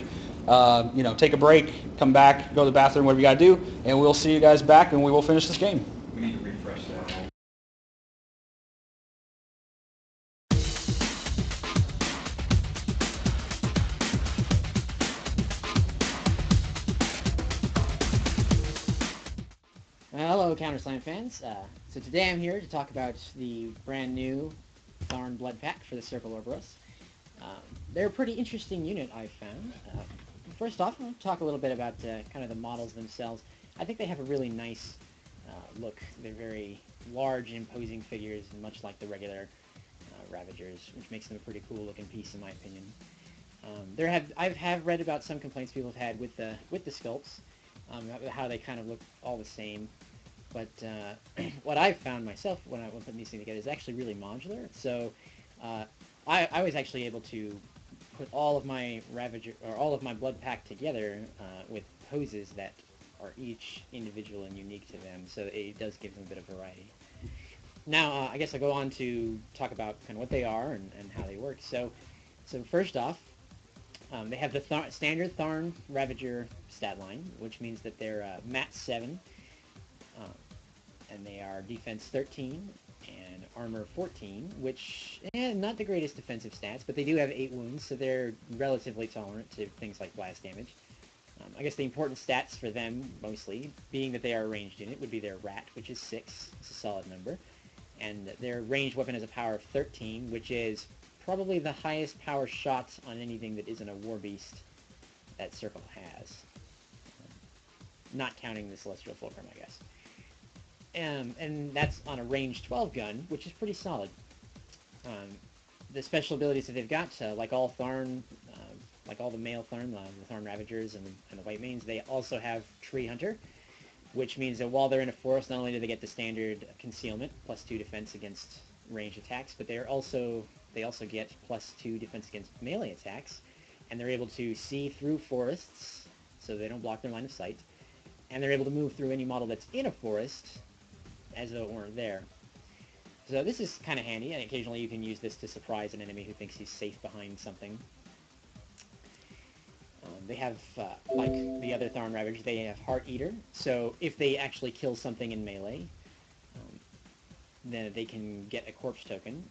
take a break, come back, go to the bathroom, whatever you got to do, and we'll see you guys back, and we will finish this game. We need to refresh that. Hello, Counterslam fans. So today I'm here to talk about the brand new Tharn Blood Pack for the Circle Orboros. They're a pretty interesting unit, I've found. First off, I'll talk a little bit about kind of the models themselves. I think they have a really nice look. They're very large and imposing figures, much like the regular Ravagers, which makes them a pretty cool looking piece in my opinion. I've read about some complaints people have had with the sculpts, how they kind of look all the same. But what I've found myself when I'm putting these things together is actually really modular. So I was actually able to put all of my Ravager or all of my blood pack together with poses that are each individual and unique to them. So it does give them a bit of variety. Now I guess I'll go on to talk about kind of what they are and how they work. So first off, they have the standard Tharn Ravager stat line, which means that they're Mat 7. And they are defense 13 and armor 14, which, not the greatest defensive stats, but they do have 8 wounds, so they're relatively tolerant to things like blast damage. I guess the important stats for them, mostly, being that they are a ranged unit, would be their Rat, which is 6. It's a solid number. And their ranged weapon has a power of 13, which is probably the highest power shot on anything that isn't a War Beast that Circle has. Not counting the Celestial Fulcrum, I guess. And that's on a range 12 gun, which is pretty solid. The special abilities that they've got, like all Tharn like all the male Thorn, the Thorn Ravagers and the White Manes, they also have Tree Hunter, which means that while they're in a forest, not only do they get the standard concealment, +2 defense against ranged attacks, but they also get +2 defense against melee attacks, and they're able to see through forests, so they don't block their line of sight, and they're able to move through any model that's in a forest as though it weren't there. So this is kind of handy, and occasionally you can use this to surprise an enemy who thinks he's safe behind something. They have, like the other Thorn Ravage, they have Heart Eater, so if they actually kill something in melee, then they can get a corpse token,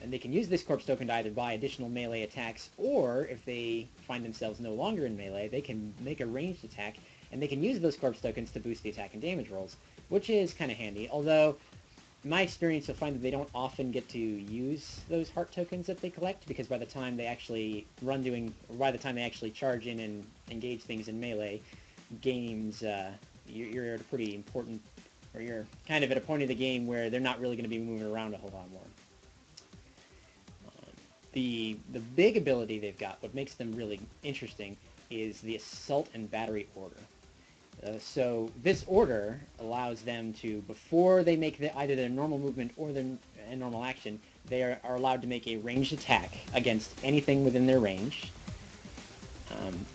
and they can use this corpse token to either buy additional melee attacks, or if they find themselves no longer in melee, they can make a ranged attack, and they can use those corpse tokens to boost the attack and damage rolls, which is kind of handy, although in my experience you'll find that they don't often get to use those heart tokens that they collect, because by the time they actually by the time they actually charge in and engage things in melee games, you're at a pretty important, or you're kind of at a point of the game where they're not really going to be moving around a whole lot more. The big ability they've got, what makes them really interesting, is the Assault and Battery Order. So this order allows them to, before they make either their normal movement or their normal action, they are allowed to make a ranged attack against anything within their range.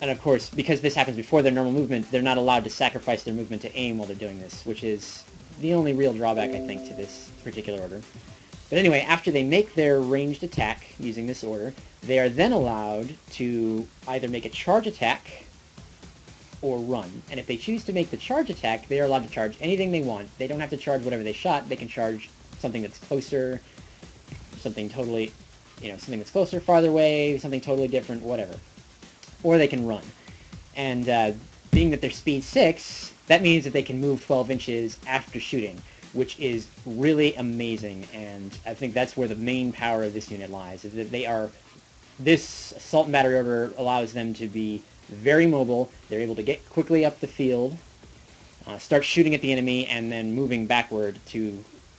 And of course, because this happens before their normal movement, they're not allowed to sacrifice their movement to aim while they're doing this, which is the only real drawback, I think, to this particular order. But anyway, after they make their ranged attack using this order, they are then allowed to either make a charge attack or run. And if they choose to make the charge attack, they are allowed to charge anything they want. They don't have to charge whatever they shot. They can charge something that's closer, something totally, something that's closer, farther away, something totally different, whatever. Or they can run. And being that they're speed 6, that means that they can move 12 inches after shooting, which is really amazing. And I think that's where the main power of this unit lies, is that this Assault and Battery Order allows them to be very mobile. They're able to get quickly up the field, start shooting at the enemy, and then moving backward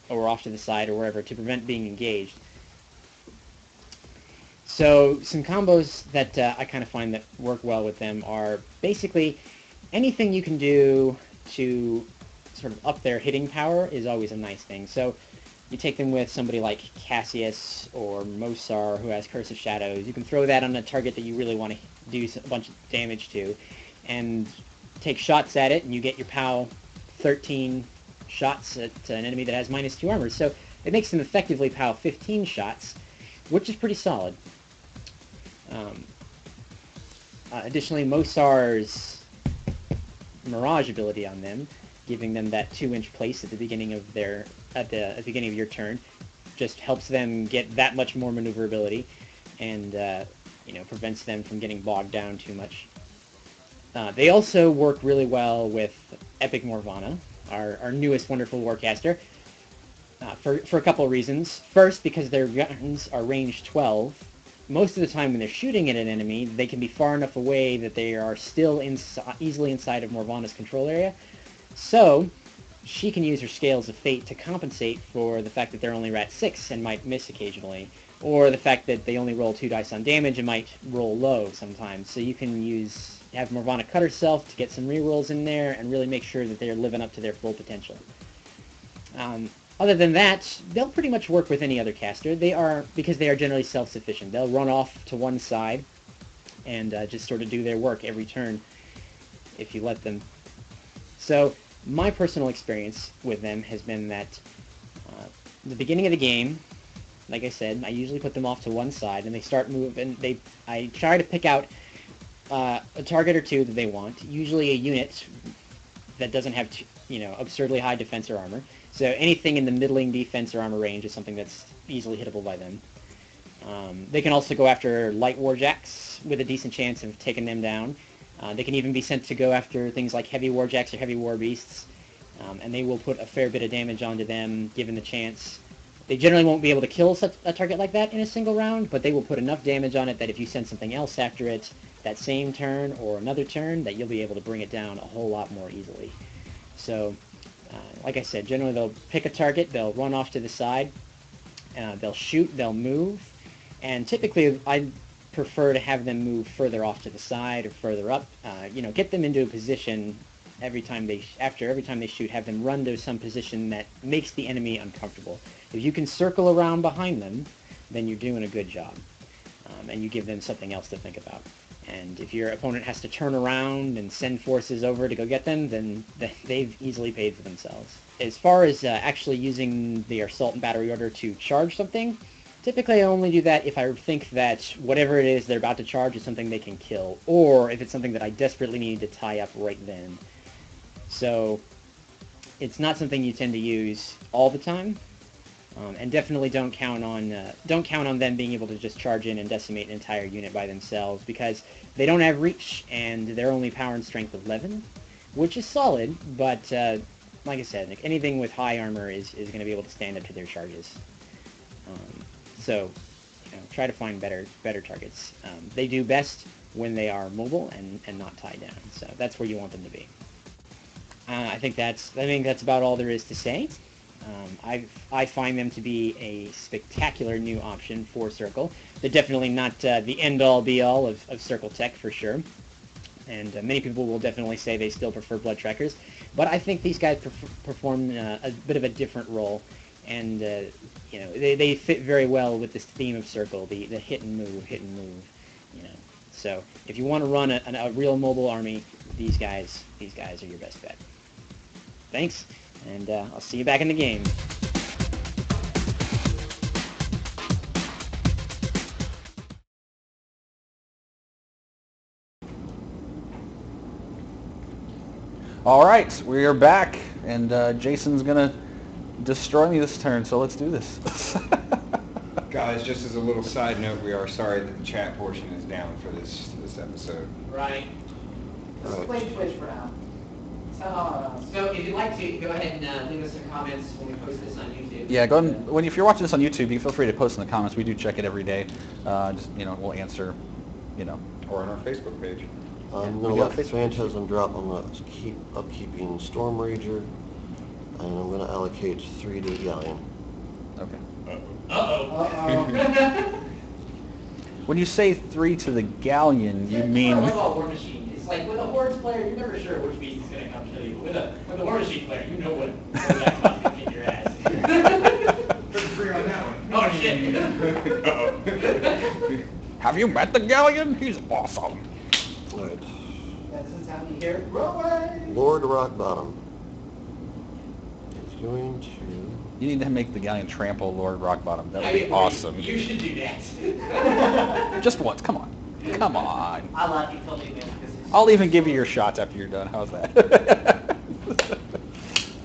or off to the side or wherever to prevent being engaged. So some combos that I kind of find that work well with them are basically anything you can do to sort of up their hitting power is always a nice thing. So you take them with somebody like Cassius or Mosar, who has Curse of Shadows. You can throw that on a target that you really want to do a bunch of damage to, and take shots at it, and you get your POW 13 shots at an enemy that has -2 armor. So it makes them effectively POW 15 shots, which is pretty solid. Additionally, Mosar's Mirage ability on them, giving them that 2-inch place at the beginning of at the beginning of your turn, just helps them get that much more maneuverability, and prevents them from getting bogged down too much. They also work really well with Epic Morvana, our newest wonderful warcaster, for a couple of reasons. First, because their guns are range 12. Most of the time when they're shooting at an enemy, they can be far enough away that they are still easily inside of Morvana's control area. So she can use her Scales of Fate to compensate for the fact that they're only rat 6 and might miss occasionally, or the fact that they only roll 2 dice on damage and might roll low sometimes. So you can have Morvana cut herself to get some rerolls in there and really make sure that they're living up to their full potential. Other than that, they'll pretty much work with any other caster. Because they are generally self-sufficient. They'll run off to one side and just sort of do their work every turn if you let them. So my personal experience with them has been that the beginning of the game, like I said, I usually put them off to one side, and they start moving. I try to pick out a target or two that they want, usually a unit that doesn't have absurdly high defense or armor. So anything in the middling defense or armor range is something that's easily hittable by them. They can also go after light warjacks with a decent chance of taking them down. They can even be sent to go after things like heavy warjacks or heavy war beasts, and they will put a fair bit of damage onto them given the chance. They generally won't be able to kill such a target like that in a single round, but they will put enough damage on it that if you send something else after it that same turn or another turn, that you'll be able to bring it down a whole lot more easily. So, like I said, generally they'll pick a target, they'll run off to the side, they'll shoot, they'll move, and typically I prefer to have them move further off to the side or further up. Get them into a position every time they shoot. Have them run to some position that makes the enemy uncomfortable. If you can circle around behind them, then you're doing a good job, and you give them something else to think about. And if your opponent has to turn around and send forces over to go get them, then they've easily paid for themselves. As far as actually using the assault and battery order to charge something, typically I only do that if I think that whatever it is they're about to charge is something they can kill, or if it's something that I desperately need to tie up right then. So it's not something you tend to use all the time. And definitely don't count on them being able to just charge in and decimate an entire unit by themselves, because they don't have reach and they're only power and strength 11, which is solid. But like I said, anything with high armor is going to be able to stand up to their charges. So try to find better targets. They do best when they are mobile and not tied down. So that's where you want them to be. I think that's about all there is to say. I find them to be a spectacular new option for Circle. They're definitely not the end-all, be-all of Circle tech, for sure. And many people will definitely say they still prefer Blood Trackers. But I think these guys perform a bit of a different role. And, they fit very well with this theme of Circle, the hit and move. So if you want to run a real mobile army, these guys are your best bet. Thanks. And I'll see you back in the game. All right, we are back, and Jason's gonna destroy me this turn. So let's do this. Guys, just as a little side note, we are sorry that the chat portion is down for this episode. Right. Let's play Twitch for now. So if you'd like to, go ahead and leave us some comments when we post this on YouTube. Yeah, if you're watching this on YouTube, you feel free to post in the comments. We do check it every day. We'll answer. Or on our Facebook page. I'm going to let Phantasm drop on the upkeeping Storm Rager, and I'm going to allocate 3 to Galleon. Okay. Uh-oh. When you say 3 to the Galleon, you mean... What about War Machine? It's like with a Hordes player, you're never sure which beast is going to come kill you. With a War Machine player, you know what that's going to kick your ass. For free on that one. Oh, shit. Uh-oh. Have you met the Galleon? He's awesome. Alright. That doesn't sound you hear. Run away. Lord Rockbottom is going to... You need to make the Galleon trample Lord Rockbottom. That would be awesome. You should do that. Just once. Come on. Come on. I'll let you tell me this. I'll even give you your shots after you're done. How's that?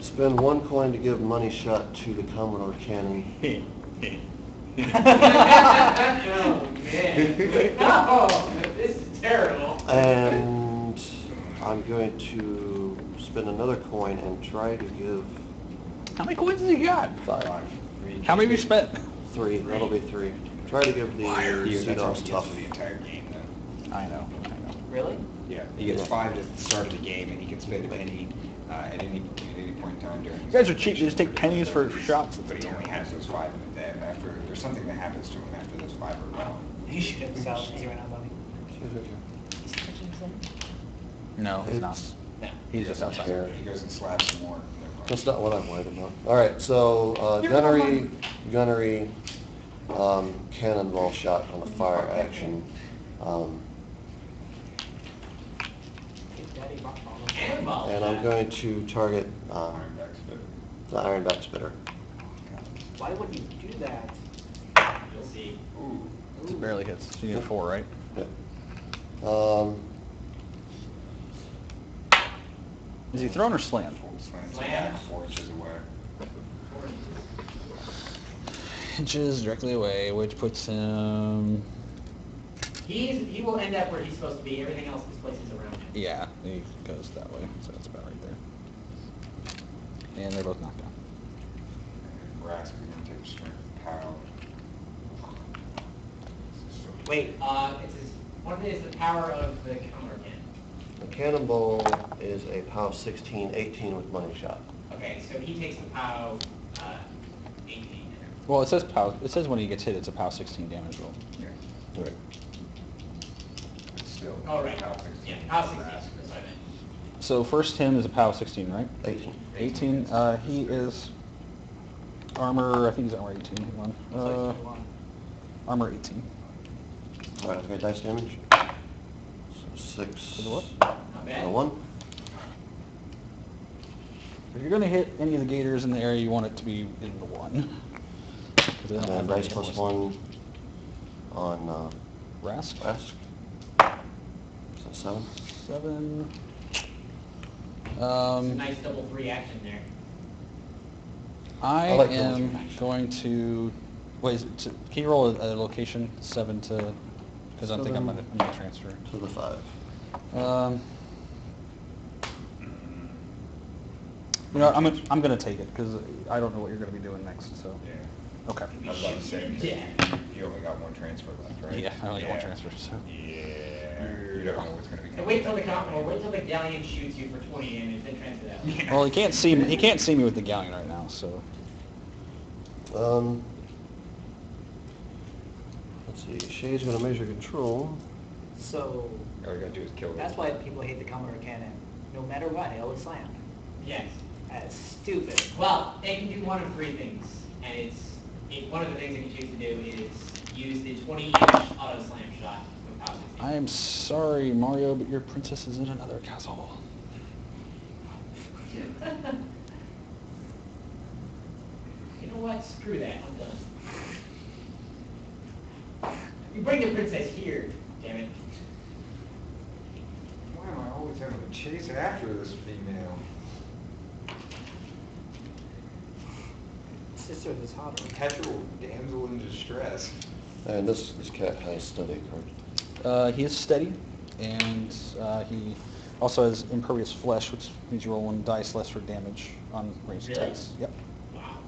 Spend 1 coin to give money shot to the Commodore cannon. Oh, man. Oh, this is terrible. And I'm going to spend another coin and try to give... How many coins has he got? 5. How many have you spent? 3. That'll be 3. Try to give the That's all Seadoss he gets tough. for the entire game, though. I know. Really? Yeah, he gets 5 at the start of the game, and he can spend a penny at any point in time during. You guys are cheap. You just take pennies for shots. But he only has those 5 in a day. After there's something that happens to him after those 5 are gone. He should have himself. He's right now, buddy. No, he's not. No. He's just outside. Yeah. He goes and slaps some more. That's not what I'm worried about. All right, so gunnery, cannonball shot on a fire action. And I'm going to target the Ironback Spitter. Why would you do that? You'll see. Ooh. It barely hits. You need a 4, right? Yep. Is he thrown or slammed? Slam. 4 inches away. Inches directly away, which puts him... He will end up where he's supposed to be. Everything else displaces around him. Yeah, he goes that way, so that's about right there. And they're both knocked down. Rask is going to take a strength power. Wait. What is the power of the counter again? The cannonball is a POW 16, 18 with money shot. Okay, so he takes the POW 18. Well, it says POW. It says when he gets hit, it's a POW 16 damage roll. Yeah. All right. still. Oh, right. PAL 16. Yeah, PAL 16, that's what I meant. So first him is a PAL 16, right? 18. 18. He is armor. I think he's armor 18. Hang on. It's like 21. Armor 18. Alright, okay, dice damage. So 6. For the what? Not And bad. a 1. If you're gonna hit any of the gators in the area, you want it to be in the 1. 'Cause they don't And have dice any plus hit 1 on Rask. Rask. So 7. 7. It's a nice double 3 action there. I like am those. going to. Wait, can you roll a location 7 to? Because I think I'm 7. gonna transfer. To the 5. You know, I'm gonna take it because I don't know what you're gonna be doing next. So. Yeah. Okay. I was about to say, Yeah. you only got 1 transfer left, right? Yeah, I only got 1 transfer. So. Yeah. You don't know what's going to be So coming. wait till the galleon shoots you for 20 damage, then transfer that. Well, he can't see me. He can't see me with the galleon right now. So. Let's see. Shay's gonna measure control. So All you got to do is kill that's it. why people hate the Commodore cannon. No matter what, it always slammed. Yes. That's stupid. Well, it can do one of 3 things, and one of the things it can choose to do is use the 20-inch auto slam shot with PAL 16. I am sorry, Mario, but your princess is in another castle. You know what? Screw that. I'm done. You bring the princess here, damn it. Why am I always having to chase after this female? Sister of this hotter. Perpetual damsel in distress. And this cat has study card. He is steady, and he also has impervious flesh, which means you roll 1 dice less for damage on ranged Really? attacks. Yep. Wow.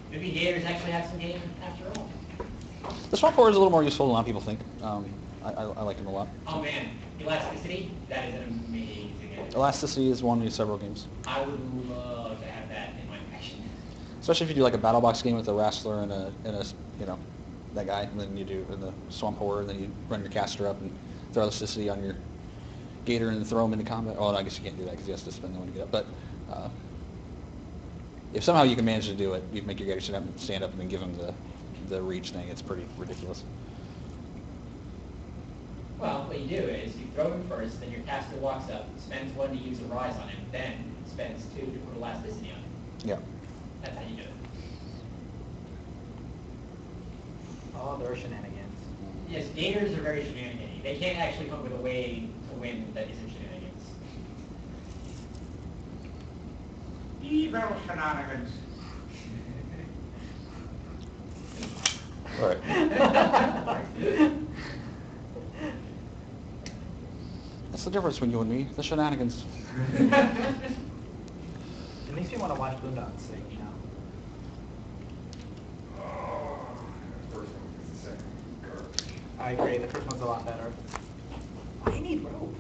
Maybe Gators actually have some game after all. The swamp horror is a little more useful than a lot of people think. I like him a lot. Oh man, elasticity, that is an amazing edit. Elasticity is one of several games, I would love to have that in my collection. especially if you do like a battle box game with a wrestler and a you know that guy, and then you do in the swamp horror, and then you run your caster up and throw elasticity on your gator and throw him into combat. Oh, I guess you can't do that because he has to spend the one to get up. But if somehow you can manage to do it, you make your gator stand up and then give him the reach thing. It's pretty ridiculous. Well, what you do is you throw him first, then your caster walks up, spends 1 to use a rise on him, then spends 2 to put elasticity on him. Yeah. That's how you do it. Oh, there are shenanigans. Yes, gators are very shenanigan-y. They can't actually come up with a way to win that isn't shenanigans. Evil shenanigans. Alright. That's the difference between you and me, the shenanigans. It makes me want to watch Boondocks sing, you know. Oh, the first one is the second garbage. I agree, the first one's a lot better. I need rope.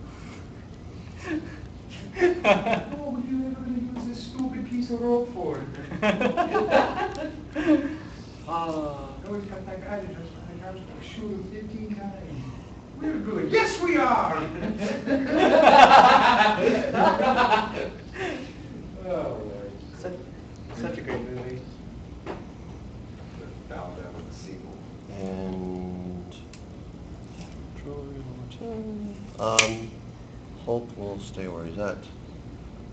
What would you ever use this stupid piece of rope for? Always got that guy that just shoot him 15 times. We're good. Yes, we are. Oh, Lord. Such a great movie. Bow down with the sequel. And Hulk will stay where he's at,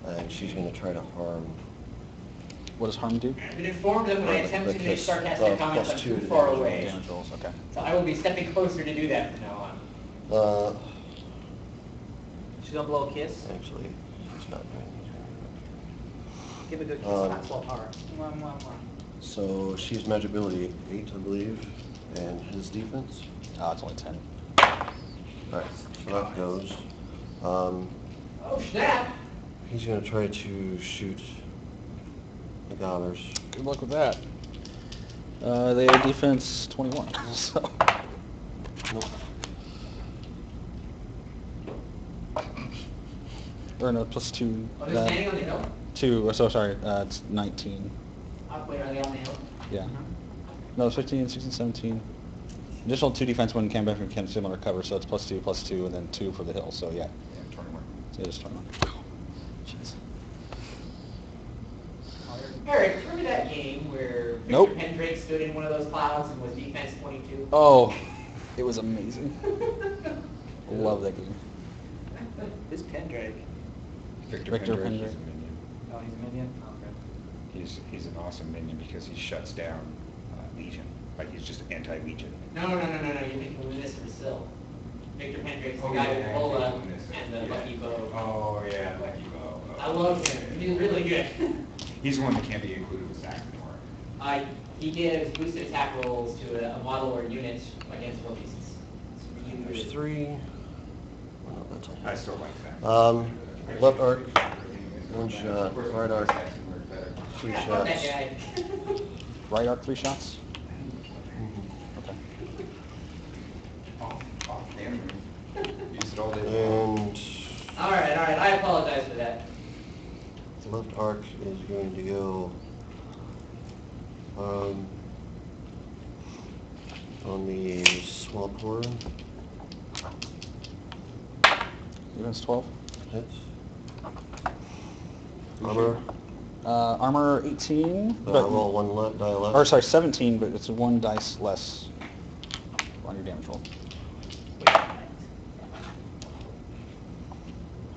and she's going to try to harm. What does harm do? I've been informed that when I attempt to make sarcastic comments, I'm too +2 far damage away. Damage rolls, okay. So I will be stepping closer to do that from now on. She's gonna blow a kiss. Actually, he's not doing Give a good kiss, Um, not swap hard. Mwah, mwah, mwah. So she's magic ability 8, I believe, and his defense. It's only 10. Alright, so that goes. Oh snap! He's going to try to shoot the gobbers. Good luck with that. They have defense 21, so. Nope. Or no, plus 2. Oh, they're standing on the hill? 2, so sorry, it's 19. Wait, are they on the hill? Yeah. No, it's 15, 16, 17. Additional 2 defense when came back from similar cover, so it's +2, and then 2 for the hill. So yeah, Yeah, 21. it is 21. Jeez. Eric, remember that game where Victor Nope. Pendrake stood in one of those clouds and was defense 22? Oh, it was amazing. Love that game. Who's Pendrake? Victor Pendrake. Pendrake is a minion. Oh, he's a minion? Okay. He's an awesome minion because he shuts down Legion. Like he's just anti-Legion. No. You're thinking Lunis or Syl. Victor Pendrake's the Oh, guy yeah, with Bola Lunis. and the Yeah. lucky bow. Oh yeah, lucky bow. I love him. He's really good. He's the one that can't be included with Saxmore. He gives boosted attack rolls to a model or unit against rookies. It's really There's good. 3. Oh, that's all. I still like that. Left arc, 1 shot. Right arc, 3 Yeah, fuck that shots. guy. Right arc 3 shots. Okay. Oh, damn. Use it all day long. And All right. I apologize for that. the left arc is going to go on the swamp horror. Defense 12. Hits. Armor. Armor 18. Roll 1 die left. Or sorry, 17, but it's 1 dice less on your damage roll.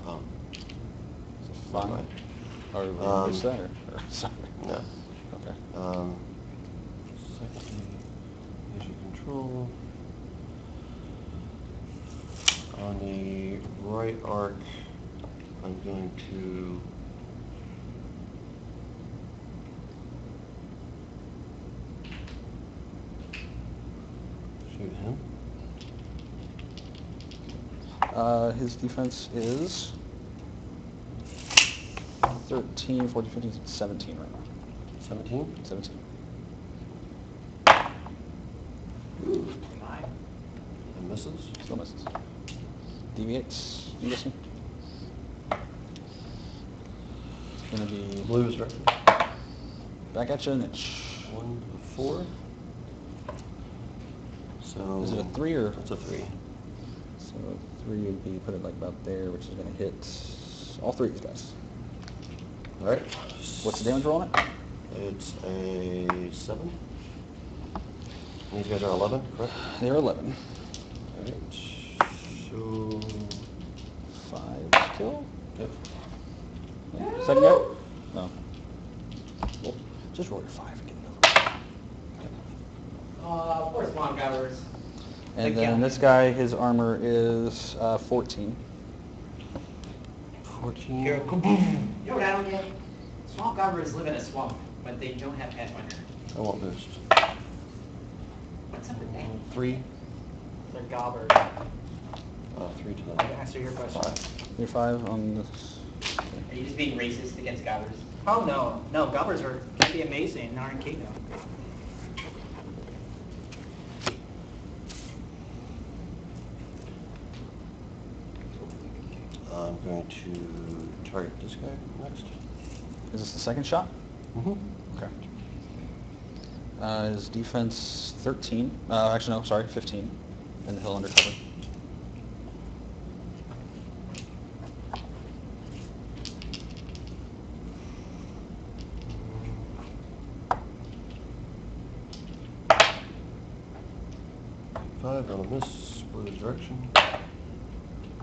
Oh, Fine. Fine. Or reduce that, or sorry. no. Okay. Secondly, as you control. On the right arc, I'm going to shoot him. His defense is 13, 14, 15, 17 right now. 17. 17. And misses. Still misses. Deviates, I'm guessing. It's going to be Blues, right? back at you, Niche. 1 to 4. So Is it a 3 or? It's a 3. So 3 would be put it like about there, which is going to hit all 3 of these guys. All right. What's the damage roll on it? It's a 7. And these guys are 11, correct? They're 11. All right. So 5 kill. yep. Yeah. Second guy? No. Well, just roll your 5 and get it over. Poor Swamp Gobbers. And Big then count. this guy, his armor is 14. 14. Here, kaboom! You know what I don't get? Swamp Gobbers live in a swamp, but they don't have Pathfinder. I won't boost. What's up with that? 3. They're gobbers. 3 to I can the answer your question. 5. You're 5 on this. Are you just being racist against Gobbers? Oh, no, gobbers can be amazing in Iron Kingdom. I'm going to target this guy next. Is this the second shot? Mm-hmm. Okay. His defense 13. Actually, no, sorry, 15. And the hill undercover. Five on a miss. Split his direction.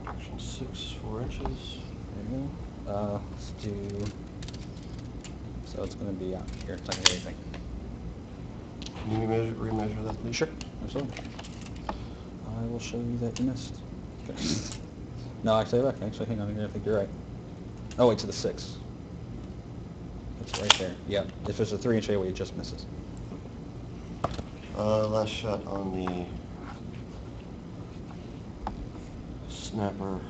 Action 6, 4 inches. There you go. Let's do. So it's going to be out here. It's not going to hit anything. Can you remeasure that, please? Sure, absolutely. I will show you that you missed. Okay. No, actually, hang on. I think you're right. Oh, wait, to the 6. It's right there. Yeah, if it's a 3-inch AOE, it just misses. Last shot on the snapper.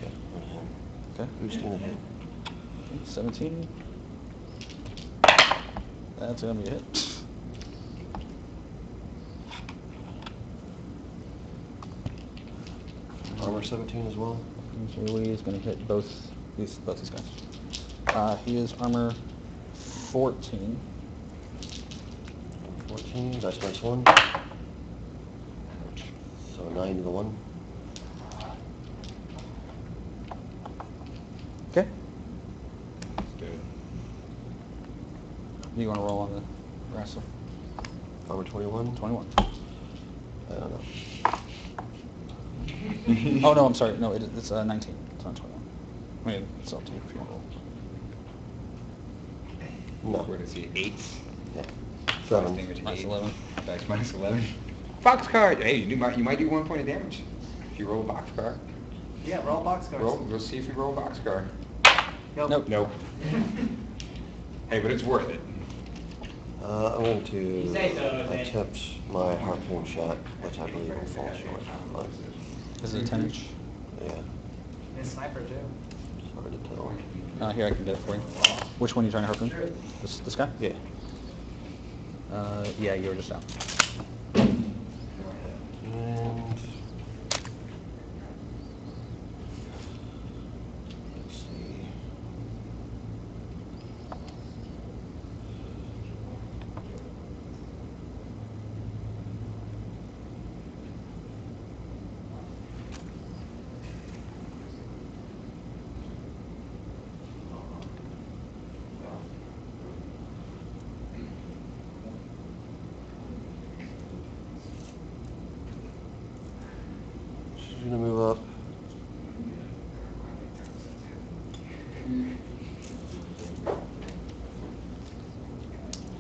Yeah, on him. Okay. Boosting the hit. 17. That's going to be a hit. Armor 17 as well. Huey is going to hit both these guys. He is armor 14. 14, dice minus 1. So 9 to the 1. Okay. Good. You want to roll on the wrestle? Armor 21. 21. I don't know. Oh no, I'm sorry. No, it's 19. It's not 21. I mean, it's up to you if you want to roll. No. What is he? 8? Yeah. Five 7. damage, Minus 8. 11. Dice minus 11. Box card. Hey, you might do 1 point of damage if you roll a box card. Yeah, roll box cards. We'll see if you roll a box card. Nope. Nope. Hey, but it's worth it. I'm going to You say so, Jose. attempt my harpoon shot, which I believe will fall short. But, Is it a 10 inch? yeah, His sniper too. it's hard to tell. Here, I can get it for you. Which one are you trying to harpoon? Sure. This guy? Yeah. Yeah, you were just out. And let's see. She's gonna move up.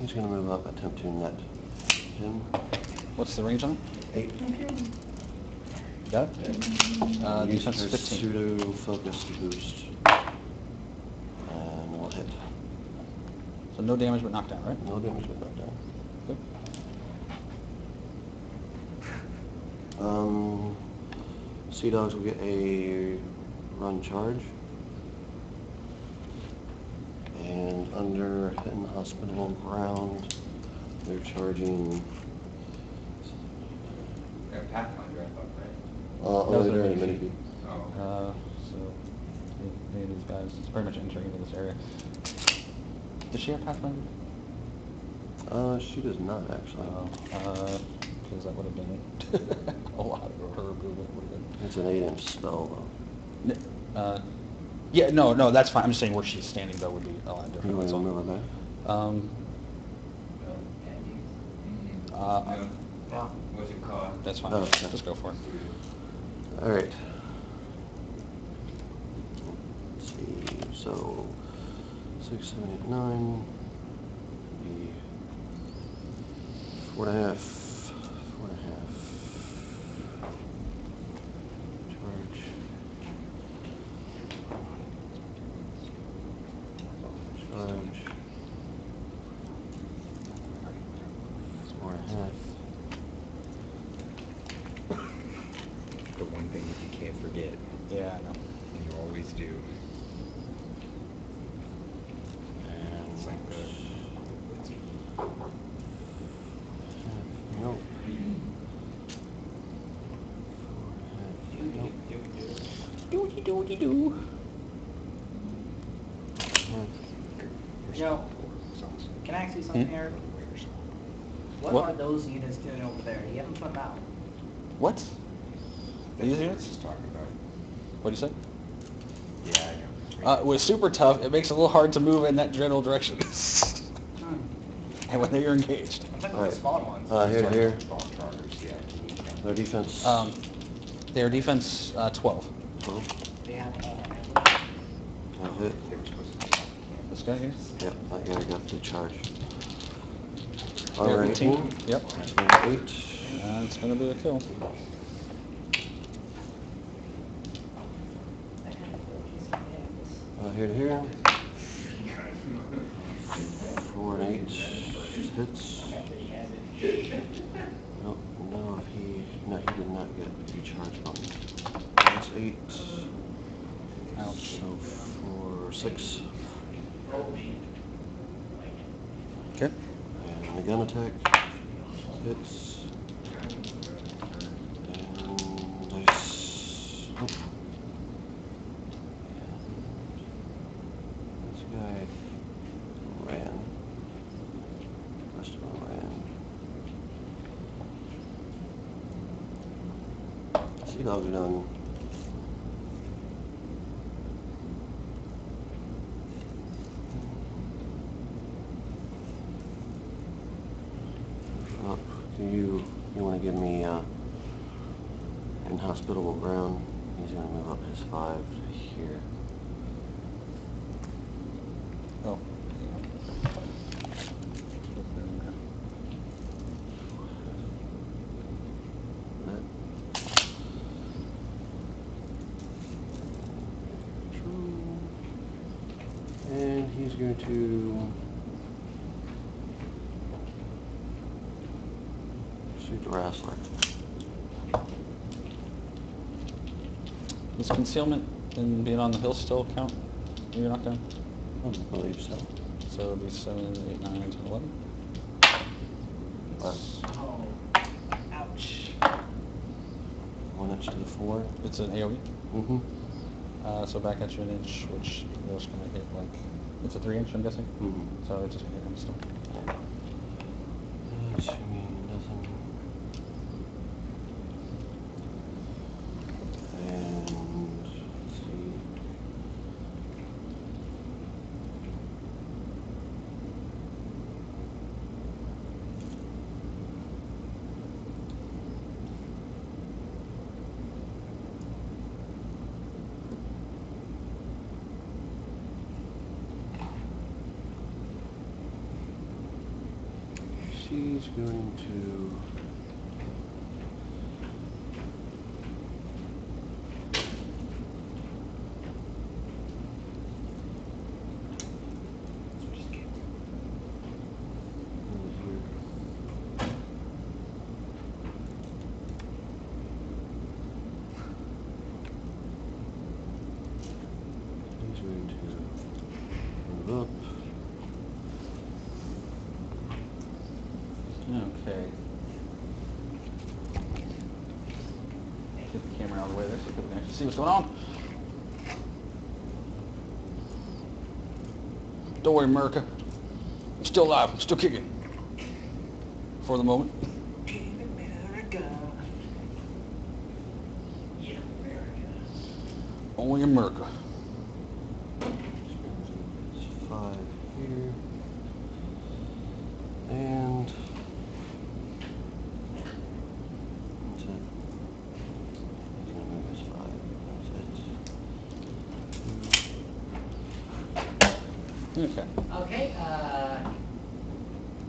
He's gonna move up, attempt to net him. What's the range on it? 8. You got it? Use Defense her 15. pseudo focus to boost. And we'll hit. So no damage but knockdown, right? No damage but knockdown. Good. Sea Dogs will get a run charge. And under Hidden Hospital Ground, they're charging Pathfinder, I thought, right? only was during a a mini mini feed. Oh. So any of these guys, it's pretty much entering into this area. Does she have Pathfinder? She does not actually. Because that would have been a lot of her movement would have been. It's an 8-inch spell though. Yeah, no, that's fine. I'm just saying where she's standing though would be a lot You different. want That's to all. move it back? Yeah. What's it called? That's fine. Oh, okay. Just go for it. All right. Let's see. So 6, 7, 8, 9. Be 4.5. 4.5. Charge. Charge. 4.5. The one thing that you can't forget, Yeah, I know. and you always do. And It's like the... nope. Nope. Do. Yo, can I ask you something, Eric? What What? are those units doing over there? You haven't put them out. What? That's These what units? we're just talking about. What do you say? Yeah, I know. It was super tough. It makes it a little hard to move in that general direction. And when they're engaged. I'm talking All about right. the smaller ones. Here to here. Ball chargers, yeah. Their defense. Their defense 12. 12. They have I'll hit. They were supposed to... This guy here? Yep, I got the charge. Yeah, All right. 18. Yep. That's going to 8. And it's going to be a kill. Here to here. 4 and 8 hits. Nope, no, he did not get the charge button. That's 8. Ouch. So for 6. Okay. And the gun attack hits. And dice. Oh, Rest of the land. Sea dogs are done. Up. Do you want to give me inhospitable ground? He's going to move up his 5 to here. Oh. And he's going to shoot the wrestler. Does concealment and being on the hill still count? You're not done? I believe so. So it'll be 7, 8, 9, 10, 11. Plus Oh, ouch. 1 inch to the 4. It's an AoE. Mm-hmm. So back at you an inch, which was going to hit like, it's a 3 inch, I'm guessing. Mm-hmm. So it's just going to hit him still. Assuming nothing. And let's see. She's going to he's going to move up. Okay. Get the camera out of the way there so people can actually see what's going on. Don't worry, America. I'm still alive. I'm still kicking. For the moment. America. Yeah, America. Only America. 5 here. And that's it. He's gonna move his 5. That's it. Okay. Okay,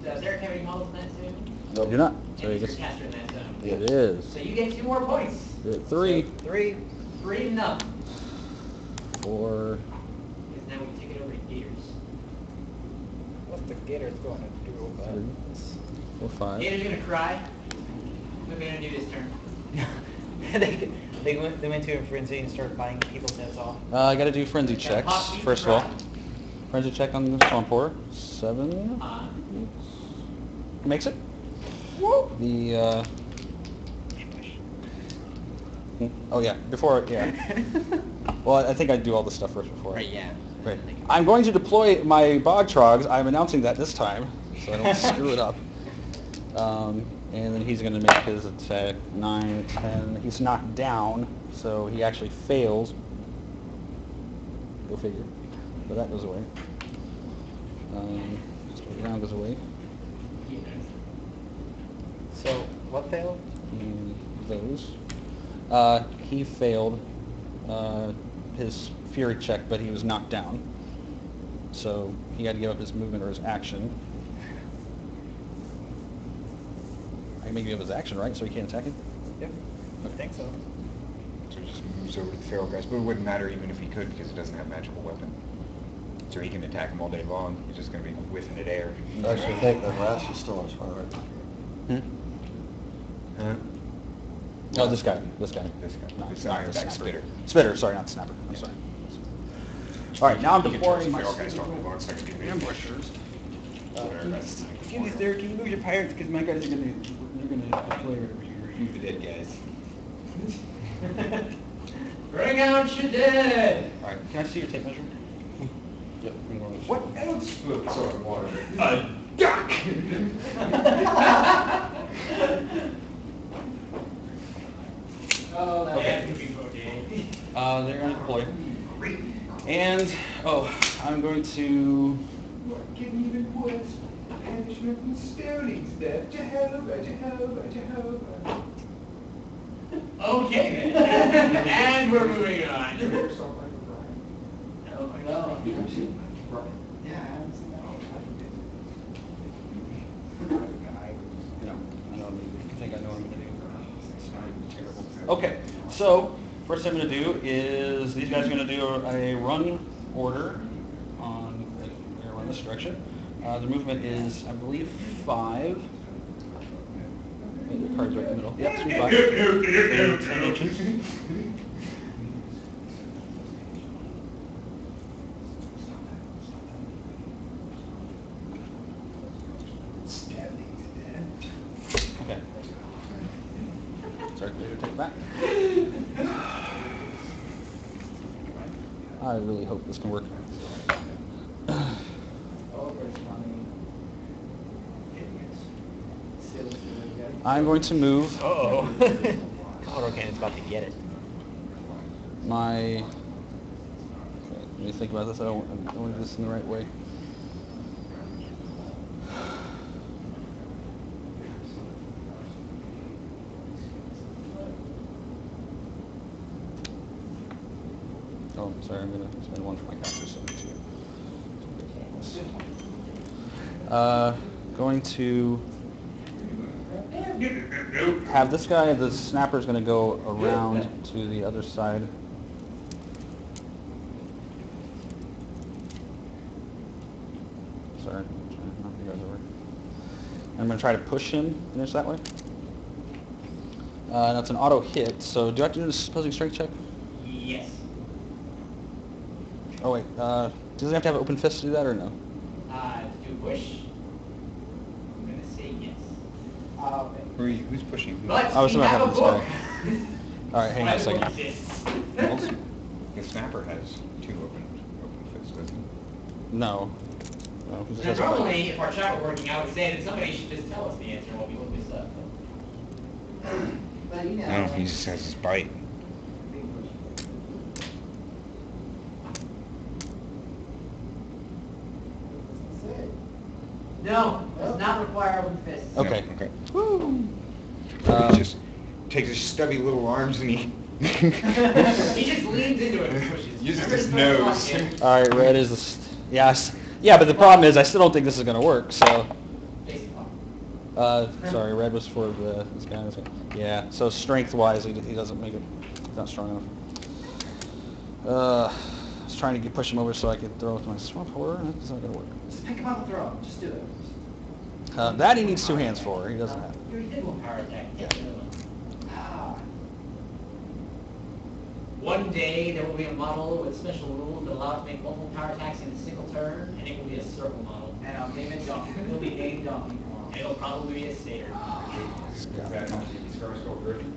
does Eric have any models in that zone? No, you're not. So And you he's your just, caster in that zone. Yeah. it is. So you get 2 more points. You're at 3, 3. 3 nothing. 4, Because now we take it over to Gators. What's the Gators going to do about 3, this? 4, 5. Gators gonna cry. What are we gonna do this turn? They went to a frenzy and started biting people's heads off. I got to do frenzy Got checks hot beat first of all. cry. Frenzy check on the Swampor. 7. Makes it. Woo! The oh yeah, before yeah. Well, I think I do all this stuff first before. Right, yeah. Right. I'm going to deploy my Bog Trogs. I'm announcing that this time, so I don't screw it up. And then he's going to make his attack 9, 10. He's knocked down, so he actually fails. Go figure. But that goes away. So the round goes away. So, what failed? And those. He failed his fury check, but he was knocked down. So he had to give up his movement or his action. I can make him give up his action, right? So he can't attack him? Yep. I think so. So he just moves over to the feral guys, but it wouldn't matter even if he could because he doesn't have magical weapon. So he can attack him all day long. He's just going to be whiffing at air. I actually think that Ras is still on his far right. Huh? Oh, this guy. This guy. This guy. Not, This not Ironback the snapper. Spitter. Spitter, sorry, not the snapper. I'm sorry. All right, now I'm You can charge deploying the my feral guys talking about second speed ambushers. Excuse me, sir, can you move your pirates? Because my guys are gonna deploy over here. Move the dead guys. Bring out your dead! All right. Can I see your tape measure? Yep. What else floats on water? Duck! Oh, Okay. that's gonna be okay. They're going to deploy. And, I'm going to... Getting even worse. Punishment and stonings there. Jehovah, Jehovah, Jehovah. Okay then. And we're moving on. Oh my God. No, I don't think I know what I'm going to do. It's not even terrible. Okay, so first thing I'm going to do is these guys are going to do a run order on, they're going to run this direction. The movement is, I believe, 5. The card's right in the middle. Yeah, 3, 5. They're 10 inches. Okay. Sorry, take it back. I really hope this can work. I'm going to move Uh-oh. Colorado Cannon's about to get it. my... Okay, let me think about this. I don't want to do this in the right way. Oh, I'm sorry, I'm going to spend 1 for my caster, so 2. Going to have this guy, the snapper's going to go around to the other side. Sorry, I'm trying to knock you guys over. I'm going to try to push him, finish that way. That's an auto hit, so do I have to do this opposing strength check? Yes. Oh wait, does he have to have an open fist to do that or no? Do push. I'm gonna say yes. Who's pushing? But I was we about to have a have this book. All right, hang on a second. Also, the snapper has 2 open fists, doesn't he? No. No, he just Now, has a- normally, if our chat were working, I would say that somebody should just tell us the answer while we look this up. But you know. No, he just has his bite. No, does not require open fists. Okay. No, okay. Woo! He just takes his stubby little arms and he... He just leans into it and pushes. Uses Remember his the first nose. one, kid? All right, red is the... Yes. Yeah, but the problem is I still don't think this is going to work, so... Jason Paul. Sorry, red was for this guy. Yeah, so strength-wise, he doesn't make it... He's not strong enough. I was trying to push him over so I could throw with my swamp horror, and it's not going to work. Just pick him up and throw him. Just do it. That he needs 2 hands for. He doesn't have. You already did one power attack. Take the other one. Ah. One day there will be a model with special rules that allow it to make multiple power attacks in a single turn, and it will be a circle model. And I'll name it Donkey. It'll be named Donkey Kong. It'll probably be a stater. Is that Skirmiscope version?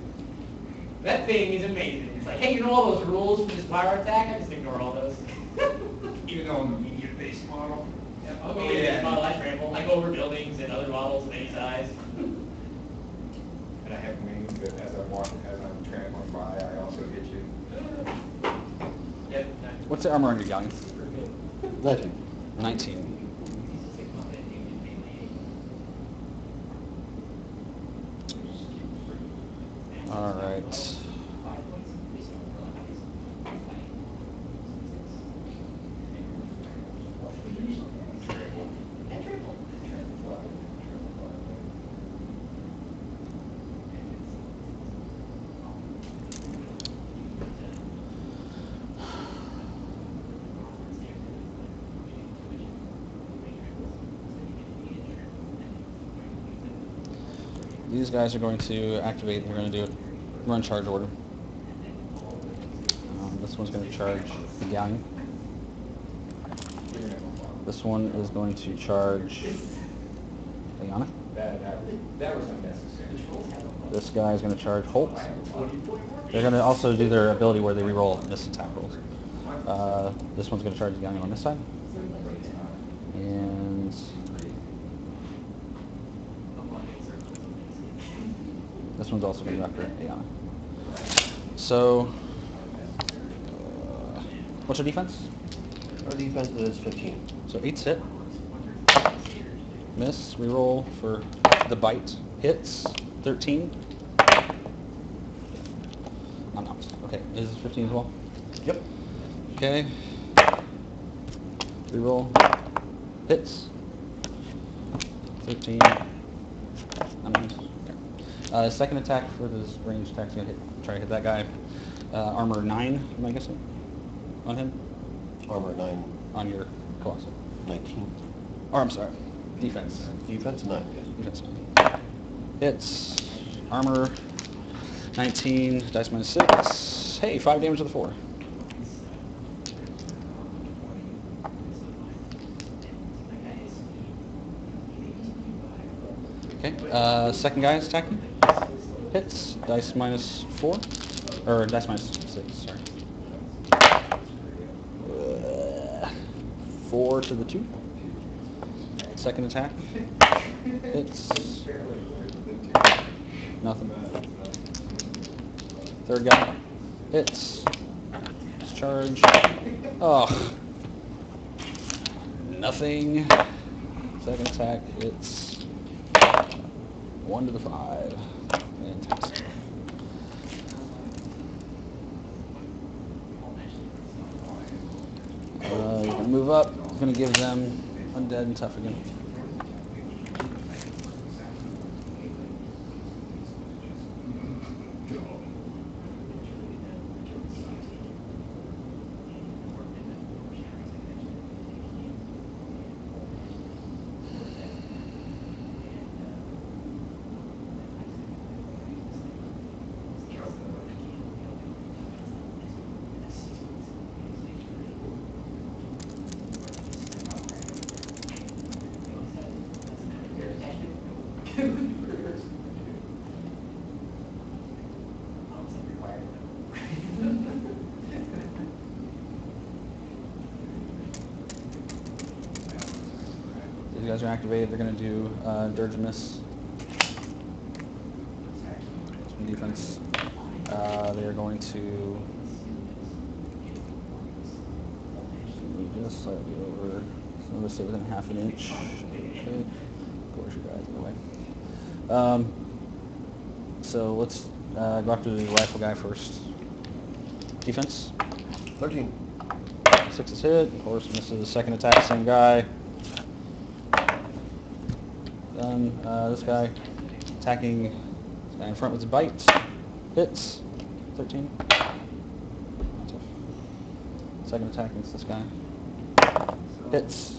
That thing is amazing. It's like, hey, you know all those rules for this power attack? I just ignore all those. Even though on the medium-based model? I'll go in this model I trample. I go over buildings and other models of any size. And I have wings that as I'm trampling by, I also hit you. Yep. What's the armor on your gun? 19. 19. All right. These guys are going to activate. We're going to do a run charge order. This one's going to charge the galleon. This one is going to charge Liana. That was unnecessary. This guy is going to charge Holt. They're going to also do their ability where they reroll miss attack rolls. This one's going to charge the galleon on this side. And This one's also going to Dr. Ayana. So, what's your defense? Our defense is 15. So 8's hit. Miss. Reroll for the bite. Hits. 13. I'm out. Okay, is this 15 as well? Yep. Okay. Reroll. Hits. 13. I'm out. Okay. Second attack for this range attack's gonna try to hit that guy. Armor 9, am I guessing? On him? Armor 9, On your Colossus. 19. Or I'm sorry. Defense. Defense 9. Defense 9. Hits. Armor 19. Dice minus 6. Hey, 5 damage to the 4. Okay. Second guy is attacking. Hits. Dice minus 4. Or dice minus 6, sorry. 4 to the 2. Second attack. Hits. Nothing. Third guy. Hits. Discharge. Oh. Nothing. Second attack. Hits. 1 to the 5. Fantastic. You can move up. Going to give them undead and tough again. These guys are activated. They're going to do Dirge Miss. Some defense. They are going to move this slightly over. So let's stay within half an inch. Okay. Of course, you guys away. So let's go after the rifle guy first. Defense. 13. 6 is hit. Of course, misses the second attack. Same guy. Done. This guy attacking this guy in front with his bite. Hits. 13. Second attack against this guy. Hits.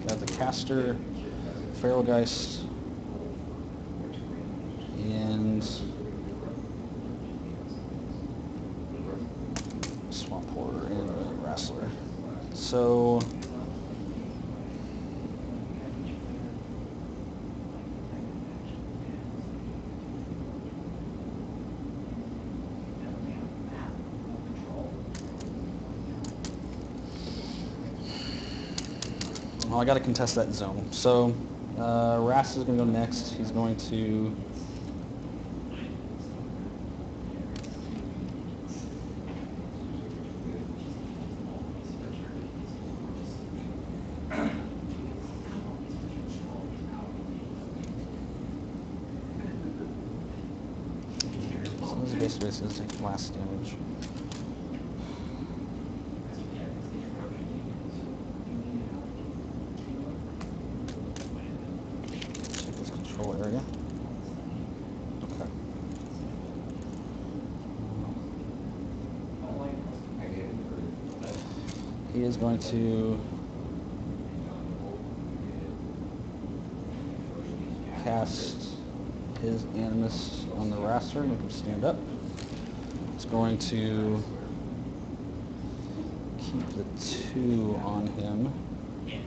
Got the caster, feral geist, and swamp horror and wrestler. So well, I got to contest that zone. So, Rast is going to go next. He's going to so this is basically going to take blast damage. Area. Okay. He is going to cast his Animus on the raster, make him stand up. It's going to keep the 2 on him. Yeah.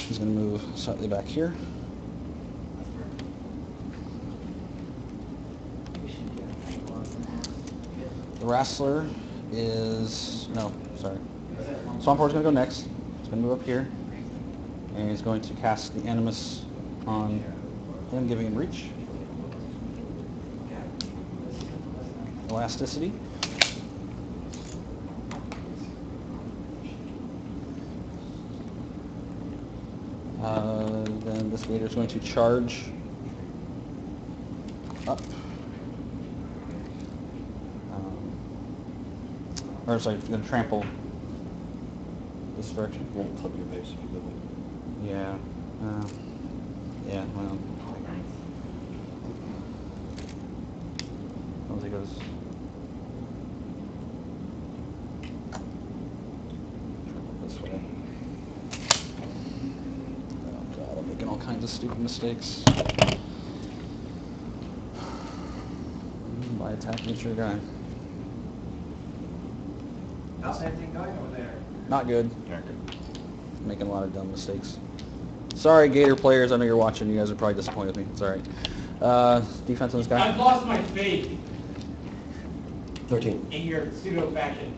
He's going to move slightly back here. The Wrestler is... no, sorry. Swamphour's going to go next. He's going to move up here. And he's going to cast the Animus on him, giving him reach. Elasticity. Then this Gator is going to charge up. Or sorry, going to trample this direction. You won't clip your base if you do it. Yeah. Yeah, well. Once he goes. This way. Oh god, I'm making all kinds of stupid mistakes. By attacking your guy. How's everything going over there? Not good. Not good. Making a lot of dumb mistakes. Sorry, Gator players. I know you're watching. You guys are probably disappointed with me. It's all right. Defense on this guy. I've lost my faith 13. in your pseudo faction.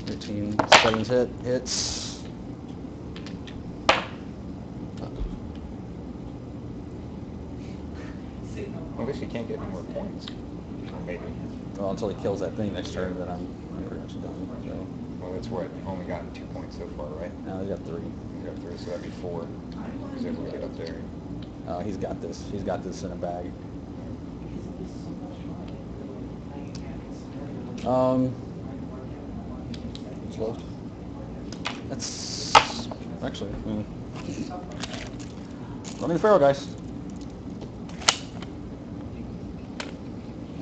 13. 7's hit. Hits. Well, I guess you can't get any more points. Maybe. Well, until he kills that thing next turn, then I'm pretty much done. So Well, that's what, only gotten 2 points so far, right? now he's got 3. You got 3, so that'd be 4. He's able to get up there. He's got this. He's got this in a bag. What's left? That's actually running the Pharaoh guys.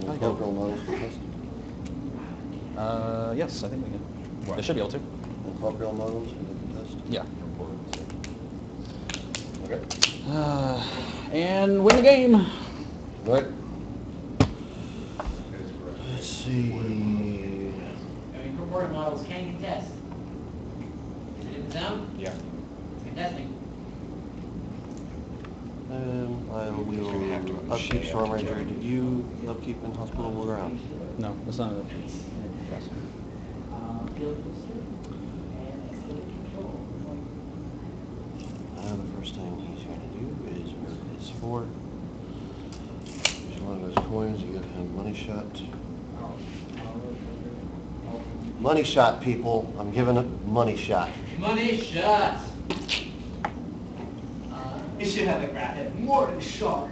Any Purple models for test? Yes, I think we can. What? They should be able to. And Purple models for the test? Yeah. Okay. And win the game. Right. Let's see. I mean, purported models can contest. Is it in the zone? Yeah. It's contesting. I You're gonna have to will upkeep Storm Ranger. Did you upkeep in Hospitable Ground? No, that's not it. Field booster and escalate control. The first thing he's going to do is move his 4. Use one of his coins to give him money shot. Money shot, people. I'm giving it money shot. Money shot. You should have the graphic. More than shot.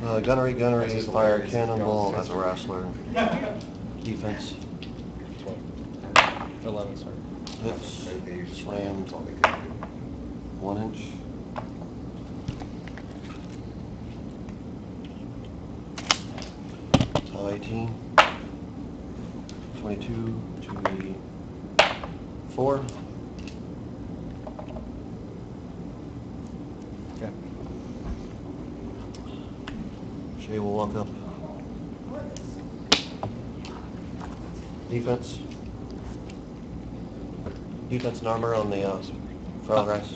Gunnery, That's fire, hilarious. cannonball Yeah. as a wrestler. Defense. 11, sorry. Hits. They use Slam. That's all they could do. 1 inch. Tile 18. 22 to the 4. Okay. Shay will walk up. Defense. Defense and armor on the Feral Guys.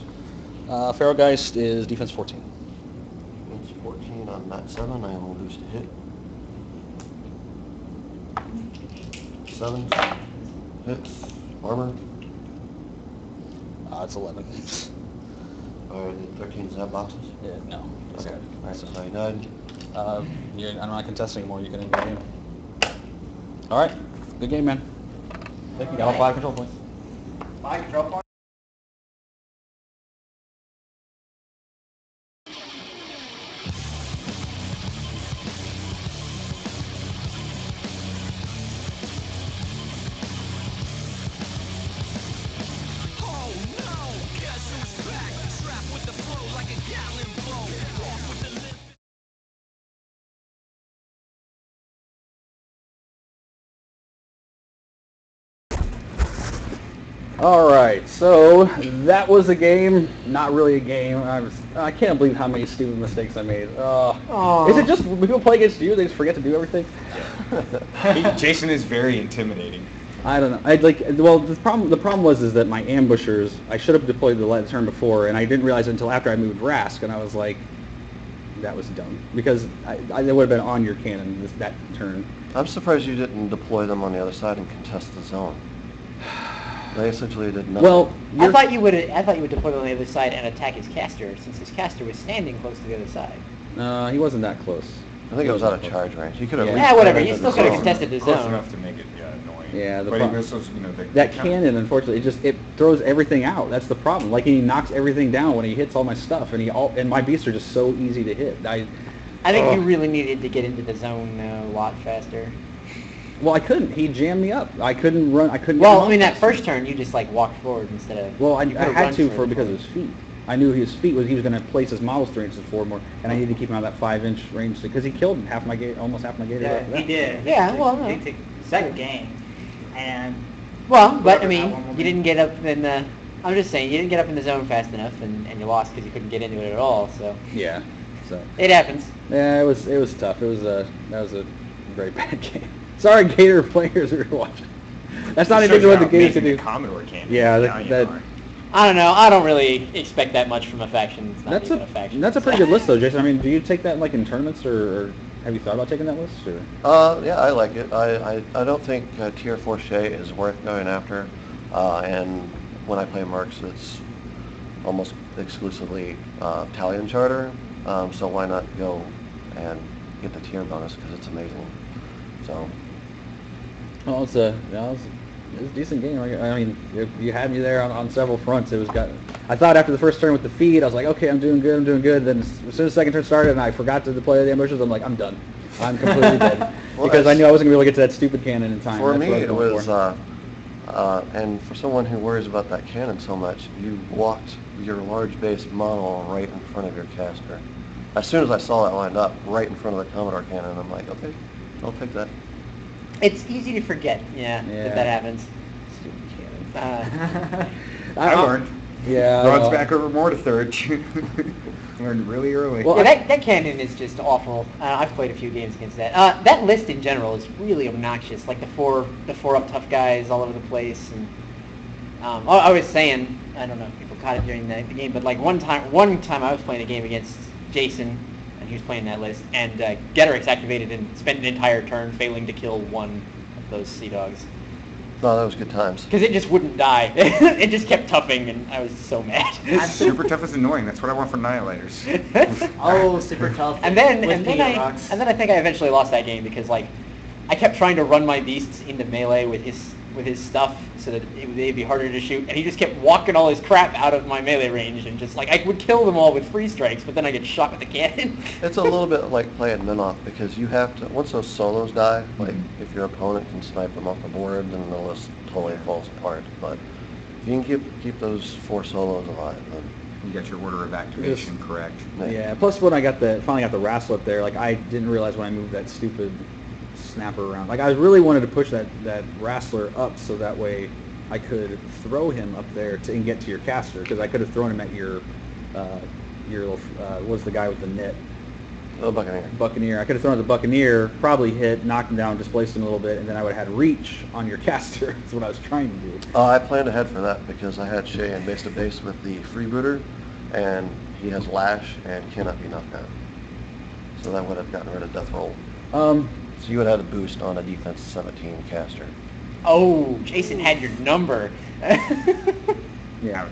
Pharaohgeist is defense 14. Defense 14 on that 7. I will boost a hit. 7. Hits. Armor. It's 11. Or the 13 zap boxes. Yeah, no. It's Okay. good. Alright, so I died. I'm not contesting anymore. You can end the game. All right. Good game, man. Thank you, Got all guys. 5 control points. 5 control points. All right, so that was a game. Not really a game. I can't believe how many stupid mistakes I made. Aw. Is it just when people play against you, they just forget to do everything? Jason is very intimidating. I don't know. I'd like. Well, the problem was that my ambushers. I should have deployed the turn before, and I didn't realize it until after I moved Rask, and I was like, that was dumb because I would have been on your cannon that turn. I'm surprised you didn't deploy them on the other side and contest the zone. They essentially did nothing. Well, I thought you would deploy on the other side and attack his caster, since his caster was standing close to the other side. he wasn't that close. I think it was out of charge range. You could have. Yeah. Yeah, whatever. You You still could have contested the Close zone. enough to make it annoying. Yeah, the but problem- it was also, That cannon, unfortunately, it throws everything out. That's the problem. Like he knocks everything down when he hits all my stuff, and my beasts are just so easy to hit. I think you really needed to get into the zone a lot faster. Well, I couldn't. He jammed me up. I couldn't run. I couldn't. Well, get I mean, him that off. first turn, you just like walked forward instead of. Well, I you could've had run to further because of forward. his feet. I knew his feet was he was going to place his models 3 inches forward more, and I needed to keep him out of that 5-inch range because he killed almost half my gator. Yeah, after that. he did. Yeah, well, no. He took second game, and Well, but I Whatever, mean, that one will you be- didn't get up in the. I'm just saying, you didn't get up in the zone fast enough, and you lost because you couldn't get into it at all. So Yeah. So it happens. yeah, it was tough. That was a very bad game. Sorry, Gator players who are watching. That's not anything what the Gators can do. The Commodore can. Yeah, Now you that- are. I don't know. I don't really expect that much from a faction. It's not That's even a faction. that's a pretty good list though, Jason. I mean, do you take that like in tournaments or have you thought about taking that list? Or? Yeah, I like it. I don't think Tier 4 Shay is worth going after. And when I play Mercs, it's almost exclusively Talion Charter. So why not go and get the tier bonus because it's amazing. So Well, it was a decent game. I mean, you had me there on several fronts. I thought after the first turn with the feed, I was like, okay, I'm doing good. Then as soon as the second turn started and I forgot to deploy the ambushes, I'm like, I'm done. I'm completely dead. Well, Because I knew I wasn't going to be able to get to that stupid cannon in time. for That's me, what I it going was, for. and for someone who worries about that cannon so much, you walked your large base model right in front of your caster. As soon as I saw that lined up, right in front of the Commodore cannon, I'm like, okay, I'll take that. It's easy to forget. Yeah, Yeah. that happens. Stupid cannon. I learned. Yeah. Rod's back over more to third. Learned really early. Well, Yeah, that cannon is just awful. I've played a few games against that. That list in general is really obnoxious. Like the four up tough guys all over the place. And I was saying, I don't know if people caught it during the game, but like one time I was playing a game against Jason, and he was playing that list, and Gators activated and spent an entire turn failing to kill one of those sea dogs No, that was good times. because it just wouldn't die. It just kept toughing, and I was so mad. Super tough is annoying. That's what I want for Annihilators. oh, super tough. And then with rocks. I think I eventually lost that game because like I kept trying to run my beasts into melee with his stuff so that they'd be harder to shoot, and he just kept walking all his crap out of my melee range, and just like I would kill them all with free strikes, but then I get shot with the cannon. It's a little bit like playing Minoth because you have to, once those solos die, like if your opponent can snipe them off the board, then the list totally falls apart. But if you can keep those 4 solos alive, then You got your order of activation correct. Yeah. Plus, when I finally got the wrestle up there, like I didn't realize when I moved that stupid snapper around. Like I really wanted to push that wrestler up so that way I could throw him up there and get to your caster because I could have thrown him at your little what's the guy with the net? Oh, Buccaneer. Buccaneer. I could have thrown at the Buccaneer, probably hit, knocked him down, displaced him a little bit, and then I would have had reach on your caster. That's what I was trying to do. I planned ahead for that because I had Shay in base-to-base with the freebooter, and he has Lash and cannot be knocked down. So that would have gotten rid of Death Roll. So you would have had a boost on a defense 17 caster. Oh, Jason had your number. Yeah.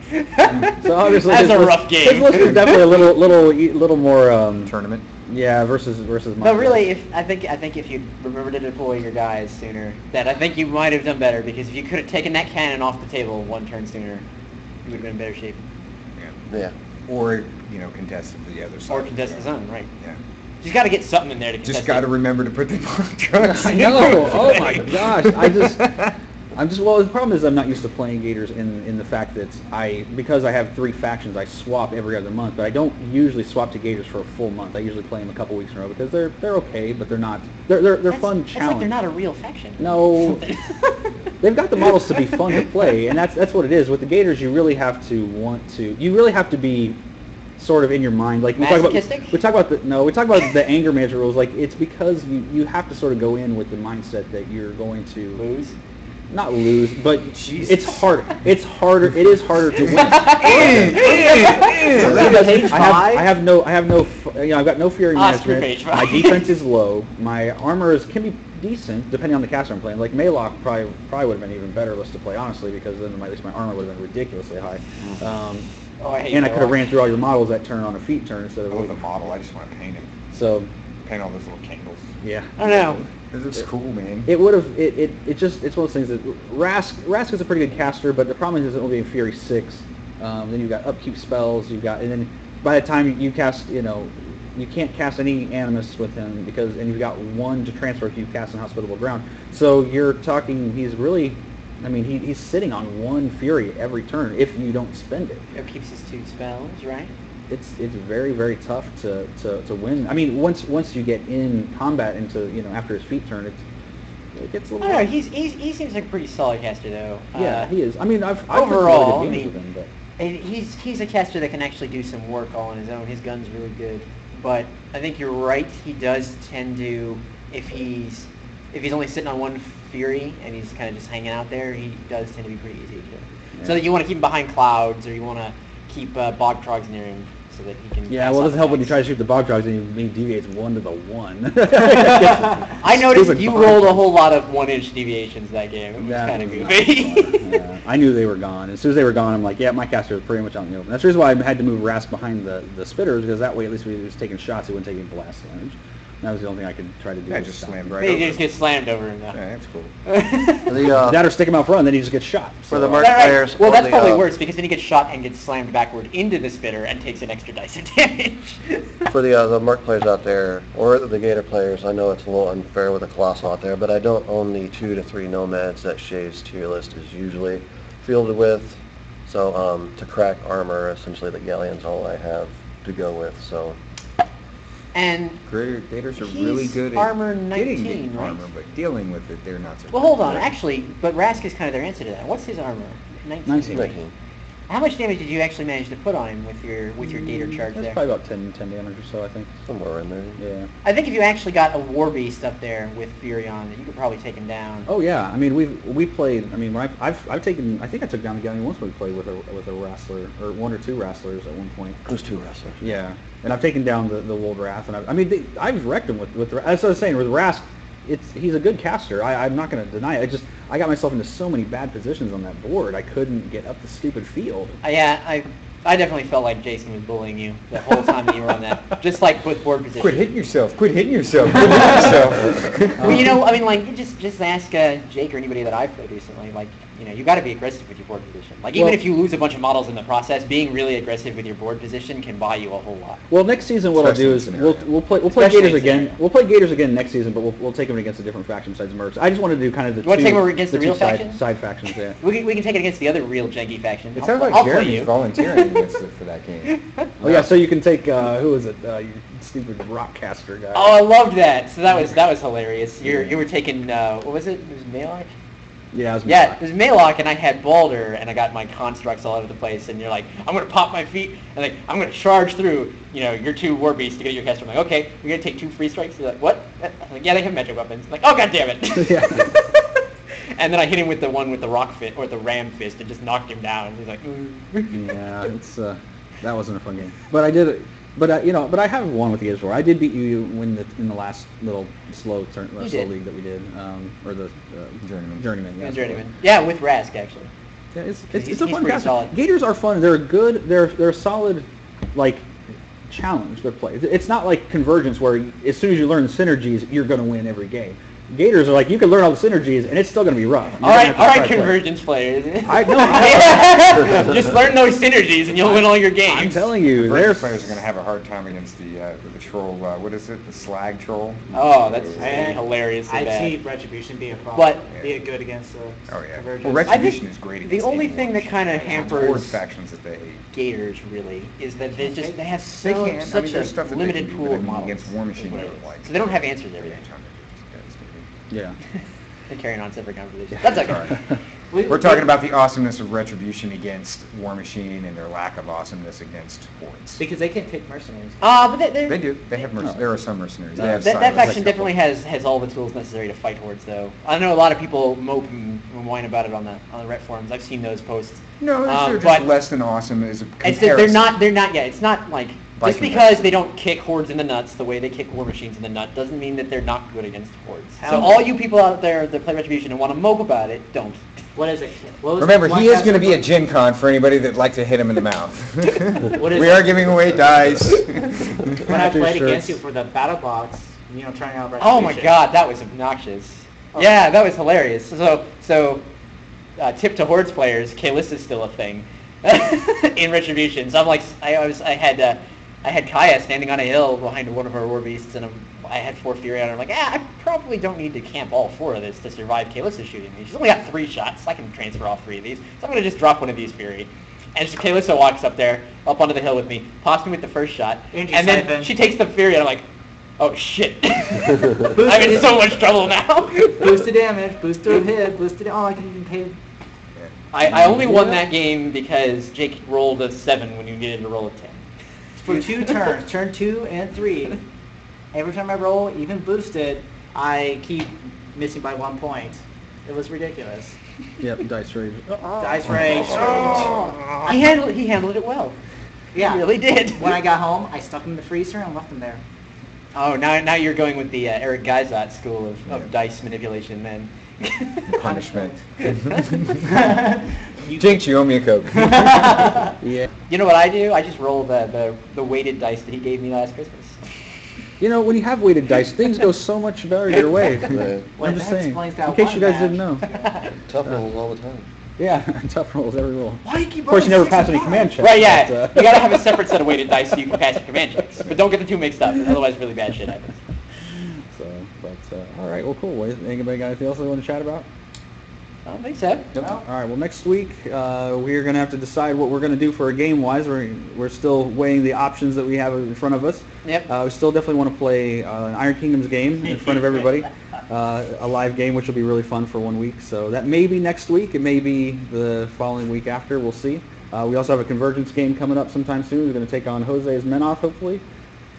So obviously That's his a list- rough game. His list is definitely a little more. Tournament. Yeah, versus mine. No, really, I think if you remember to deploy your guys sooner, that I think you might have done better because if you could have taken that cannon off the table 1 turn sooner, you would have been in better shape. Yeah. Or, contest the other side. Or contest the zone, right? Yeah. You got to get something in there to contest. Just got to remember to put them on trucks. I know. Oh my gosh. Well, the problem is I'm not used to playing Gators in the fact that because I have 3 factions, I swap every other month, but I don't usually swap to Gators for a full month. I usually play them a couple weeks in a row because they're okay, but they're not. They're fun That's challenge. like they're not a real faction. No. they've got the models to be fun to play, and that's what it is. With the Gators, you really have to be sort of in your mind. Like we talk about the anger management rules. Like it's because you have to sort of go in with the mindset that you're going to Lose? Not lose, but it's harder. It's harder. It is harder to win. I have no, I've got no fury management. My defense is low. My armor can be decent depending on the caster I'm playing. Like Maylock probably would have been even better list to play, honestly, because then at least my armor would have been ridiculously high. And I could have ran through all your models that turn on a feet turn instead of. I love the model. I just want to paint him. So. Paint all those little candles. Yeah. I don't know. It looks cool, man. It would have. It's one of those things that Rask is a pretty good caster, but the problem is it's only in Fury 6. Then you've got upkeep spells. And then by the time you cast, you can't cast any Animus with him and you've got one to transfer if you cast on Hospitable Ground. So you're talking. He's really. He's sitting on one Fury every turn if you don't spend it. It keeps his 2 spells, right? It's very, very tough to win. Once you get in combat into after his feet turn, it gets a little. I don't know. He seems like a pretty solid caster though. Yeah, he is. I've overall, played with him, but he's a caster that can actually do some work all on his own. His gun's really good, but I think you're right. He does tend to, if he's only sitting on one Fury and he's kind of just hanging out there, he does tend to be pretty easy to kill. Yeah. So that you want to keep him behind clouds, or you want to keep bog trogs near him so that he can. Yeah, well, it doesn't help when you try to shoot the bog trogs and he deviates 1 to the 1. I noticed you rolled a whole lot of 1-inch deviations that game. It was kind of goofy. Yeah, I knew they were gone. As soon as they were gone, I'm like, yeah, my caster was pretty much out in the open. That's the reason why I had to move Rask behind the spitters, because that way at least when he was taking shots, he wouldn't take any blast damage. That was the only thing I could try to do. Yeah, just slammed right over. He just gets slammed over him now. Yeah, that's cool. That or stick him out front, and then he just gets shot. For the Mercs players. Well, that's probably worse, because then he gets shot and gets slammed backward into the spitter and takes an extra dice of damage. For the Merc players out there, or the Gator players, I know it's a little unfair with the Colossal out there, but I don't own the 2 to 3 nomads that Shay's tier list is usually fielded with. So to crack armor, essentially the Galleon's all I have to go with. So. And Gators are really good at armor getting 19, right? armor, but dealing with it, they're not so Well, hold on. Actually, but Rask is kind of their answer to that. What's his armor? 19. How much damage did you actually manage to put on him with your Gator charge That's there? probably about 10 damage or so, I think. Somewhere in there. Yeah. I think if you actually got a War Beast up there with Fury on, you could probably take him down. Oh yeah, we played. When I think I took down the Galleon once when we played with a wrestler, or 1 or 2 wrestlers at one point. It was 2 wrestlers. Yeah, and I've taken down the Wold Wrath, and I've wrecked him with the. As I was saying, with Rask, he's a good caster. I'm not going to deny it. I got myself into so many bad positions on that board. I couldn't get up the stupid field. I definitely felt like Jason was bullying you the whole time that you were on that. Just like with board position. Quit hitting yourself. Quit hitting yourself. Quit hitting yourself. Well, just ask Jake or anybody that I've played recently. You got to be aggressive with your board position. Even if you lose a bunch of models in the process, being really aggressive with your board position can buy you a whole lot. Well, next season what I'll do is we'll play Gators again. We'll play Gators again next season, but we'll take them against a different faction besides Mercs. I just want to do kind of the you want to take them against the real faction? Side factions, yeah. We can take it against the other real janky faction. It sounds like Jeremy's volunteering for that game. Oh yeah, so you can take who is it? You stupid rockcaster guy. Oh, I loved that. So that was hilarious. You were taking what was it? It was Maylock? Yeah, it was Maylock, and I had Balder, and I got my constructs all over the place, and you're like, I'm going to pop my feet, and I'm going to charge through, your 2 War Beasts to get your caster. I'm like, okay, you're going to take 2 free strikes? You're like, what? I'm like, yeah, they have magic weapons. I'm like, oh, god damn it. Yeah. And then I hit him with the one with the rock fist, or the ram fist, and just knocked him down. He's like, yeah, that wasn't a fun game. But I did it. But I have won with the Gators before. I did beat you in the last little slow league that we did, or the journeyman. Yeah, journeyman. Yeah, with Rask actually. Yeah, it's a fun cast. Gators are fun. They're good. They're a solid, challenge. Their play. It's not like Convergence where as soon as you learn the synergies, you're going to win every game. Gators are like, you can learn all the synergies, and it's still going to be rough. All right, Convergence players. Just learn those synergies, and you'll win all your games. I'm telling you, their players are going to have a hard time against the troll. What is it? The slag troll. Oh, that's hilarious. I've seen Retribution be a problem. Be a good against Convergence. Well, Retribution is great. The only thing that kind of hampers factions that they Gators really is that they have such a limited pool of models. Against War Machine, so they don't have answers every time. Yeah. They're carrying on separate conversations. That's okay. We're talking about the awesomeness of Retribution against War Machine and their lack of awesomeness against Hordes. Because they can pick mercenaries. But They do. They have there are some mercenaries. They have that silence. faction definitely has all the tools necessary to fight Hordes, though. I know a lot of people mope and whine about it on the Ret forums. I've seen those posts. No, they're but just less than awesome as a It's, comparison. they're not. Yeah, it's not like By just because they don't kick Hordes in the nuts the way they kick War Machines in the nut doesn't mean that they're not good against Hordes. So all you people out there that play Retribution and want to mope about it, don't. What is it? What was Remember, one he is cast going to be a of- Gen Con for anybody that'd like to hit him in the mouth. What is We it? are giving away dice. When I played against you for the battle box, trying out Oh my Retribution. God, that was obnoxious. Oh. Yeah, that was hilarious. So tip to Hordes players, Kalis is still a thing in Retribution. So I'm like, I had Kaya standing on a hill behind one of our war beasts, and I had 4 Fury on her. I'm like, I probably don't need to camp all 4 of this to survive Kalis shooting me. She's only got 3 shots. I can transfer all 3 of these. So I'm going to just drop one of these Fury. And Kalissa walks up there, up onto the hill with me, pops me with the first shot, Angie and then Siphon. she takes the Fury, and I'm like, oh shit. I'm in so much trouble now. Boost the damage, boost the hit, boost the... Oh, I can even pay... I only won that game because Jake rolled a 7 when you needed to roll a 10. For 2 turns, turn 2 and 3. Every time I roll, even boosted, I keep missing by 1 point. It was ridiculous. Yep, dice rage. Dice rage. He handled it well. Yeah. He really did. When I got home, I stuck him in the freezer and left him there. Oh, now you're going with the Eric Geizot school of dice manipulation, then. Punishment. Jinx, you owe me a Coke. Yeah. You know what I do? I just roll the weighted dice that he gave me last Christmas. You know, when you have weighted dice, things go so much better your way. Right. Well, I'm just that saying. explains that In case you one guys didn't know. Tough rolls all the time. Yeah, tough rolls every roll. Why do you keep Of course, you rolling never pass 6 any and command 5? checks. Right, yeah. but, You gotta have a separate set of weighted dice so you can pass your command checks. But don't get the 2 mixed up, otherwise really bad shit happens. All right, well, cool. Anybody got anything else they want to chat about? I don't think so. Nope. All right. Well, next week we're going to have to decide what we're going to do for a game-wise. We're still weighing the options that we have in front of us. Yep. We still definitely want to play an Iron Kingdoms game in front of everybody, a live game, which will be really fun for 1 week. So that may be next week. It may be the following week after. We'll see. We also have a Convergence game coming up sometime soon. We're going to take on Jose's Menoth, hopefully.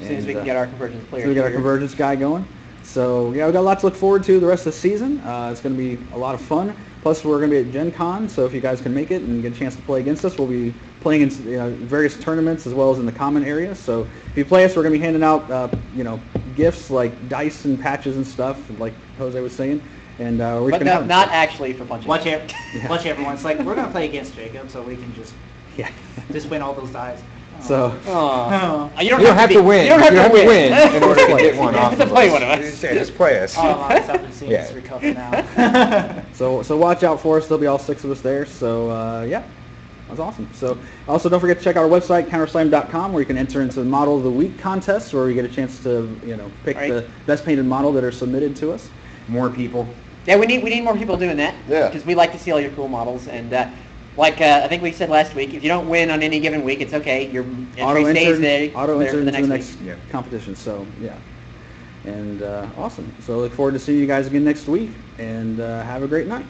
As soon as we can get our Convergence player. So we got our Convergence guy going. So yeah, we got a lot to look forward to the rest of the season. It's going to be a lot of fun. Plus, we're going to be at Gen Con, so if you guys can make it and get a chance to play against us, we'll be playing in various tournaments as well as in the common area. So if you play us, we're going to be handing out gifts like dice and patches and stuff, like Jose was saying. And we're But going to have not actually for punching. Watch out. watch everyone. It's like, we're going to play against Jacob, so we can just win all those dice. So Aw. Oh. You You don't have to win. You don't have to win. in order to get one You off have to of play us. one of us. Just play us. Oh, I'm up and seeing Yeah. this recover now. So watch out for us. There'll be all 6 of us there. So yeah, that's awesome. So also don't forget to check out our website counterslam.com where you can enter into the Model of the Week contest where we get a chance to pick Right. the best painted model that are submitted to us. More people. Yeah, we need more people doing that. Yeah. Because we like to see all your cool models. And I think we said last week, if you don't win on any given week, it's okay. Your entry stays there Auto there for entered the into the next next week. Yeah. competition. So yeah, and awesome. So look forward to seeing you guys again next week, and have a great night.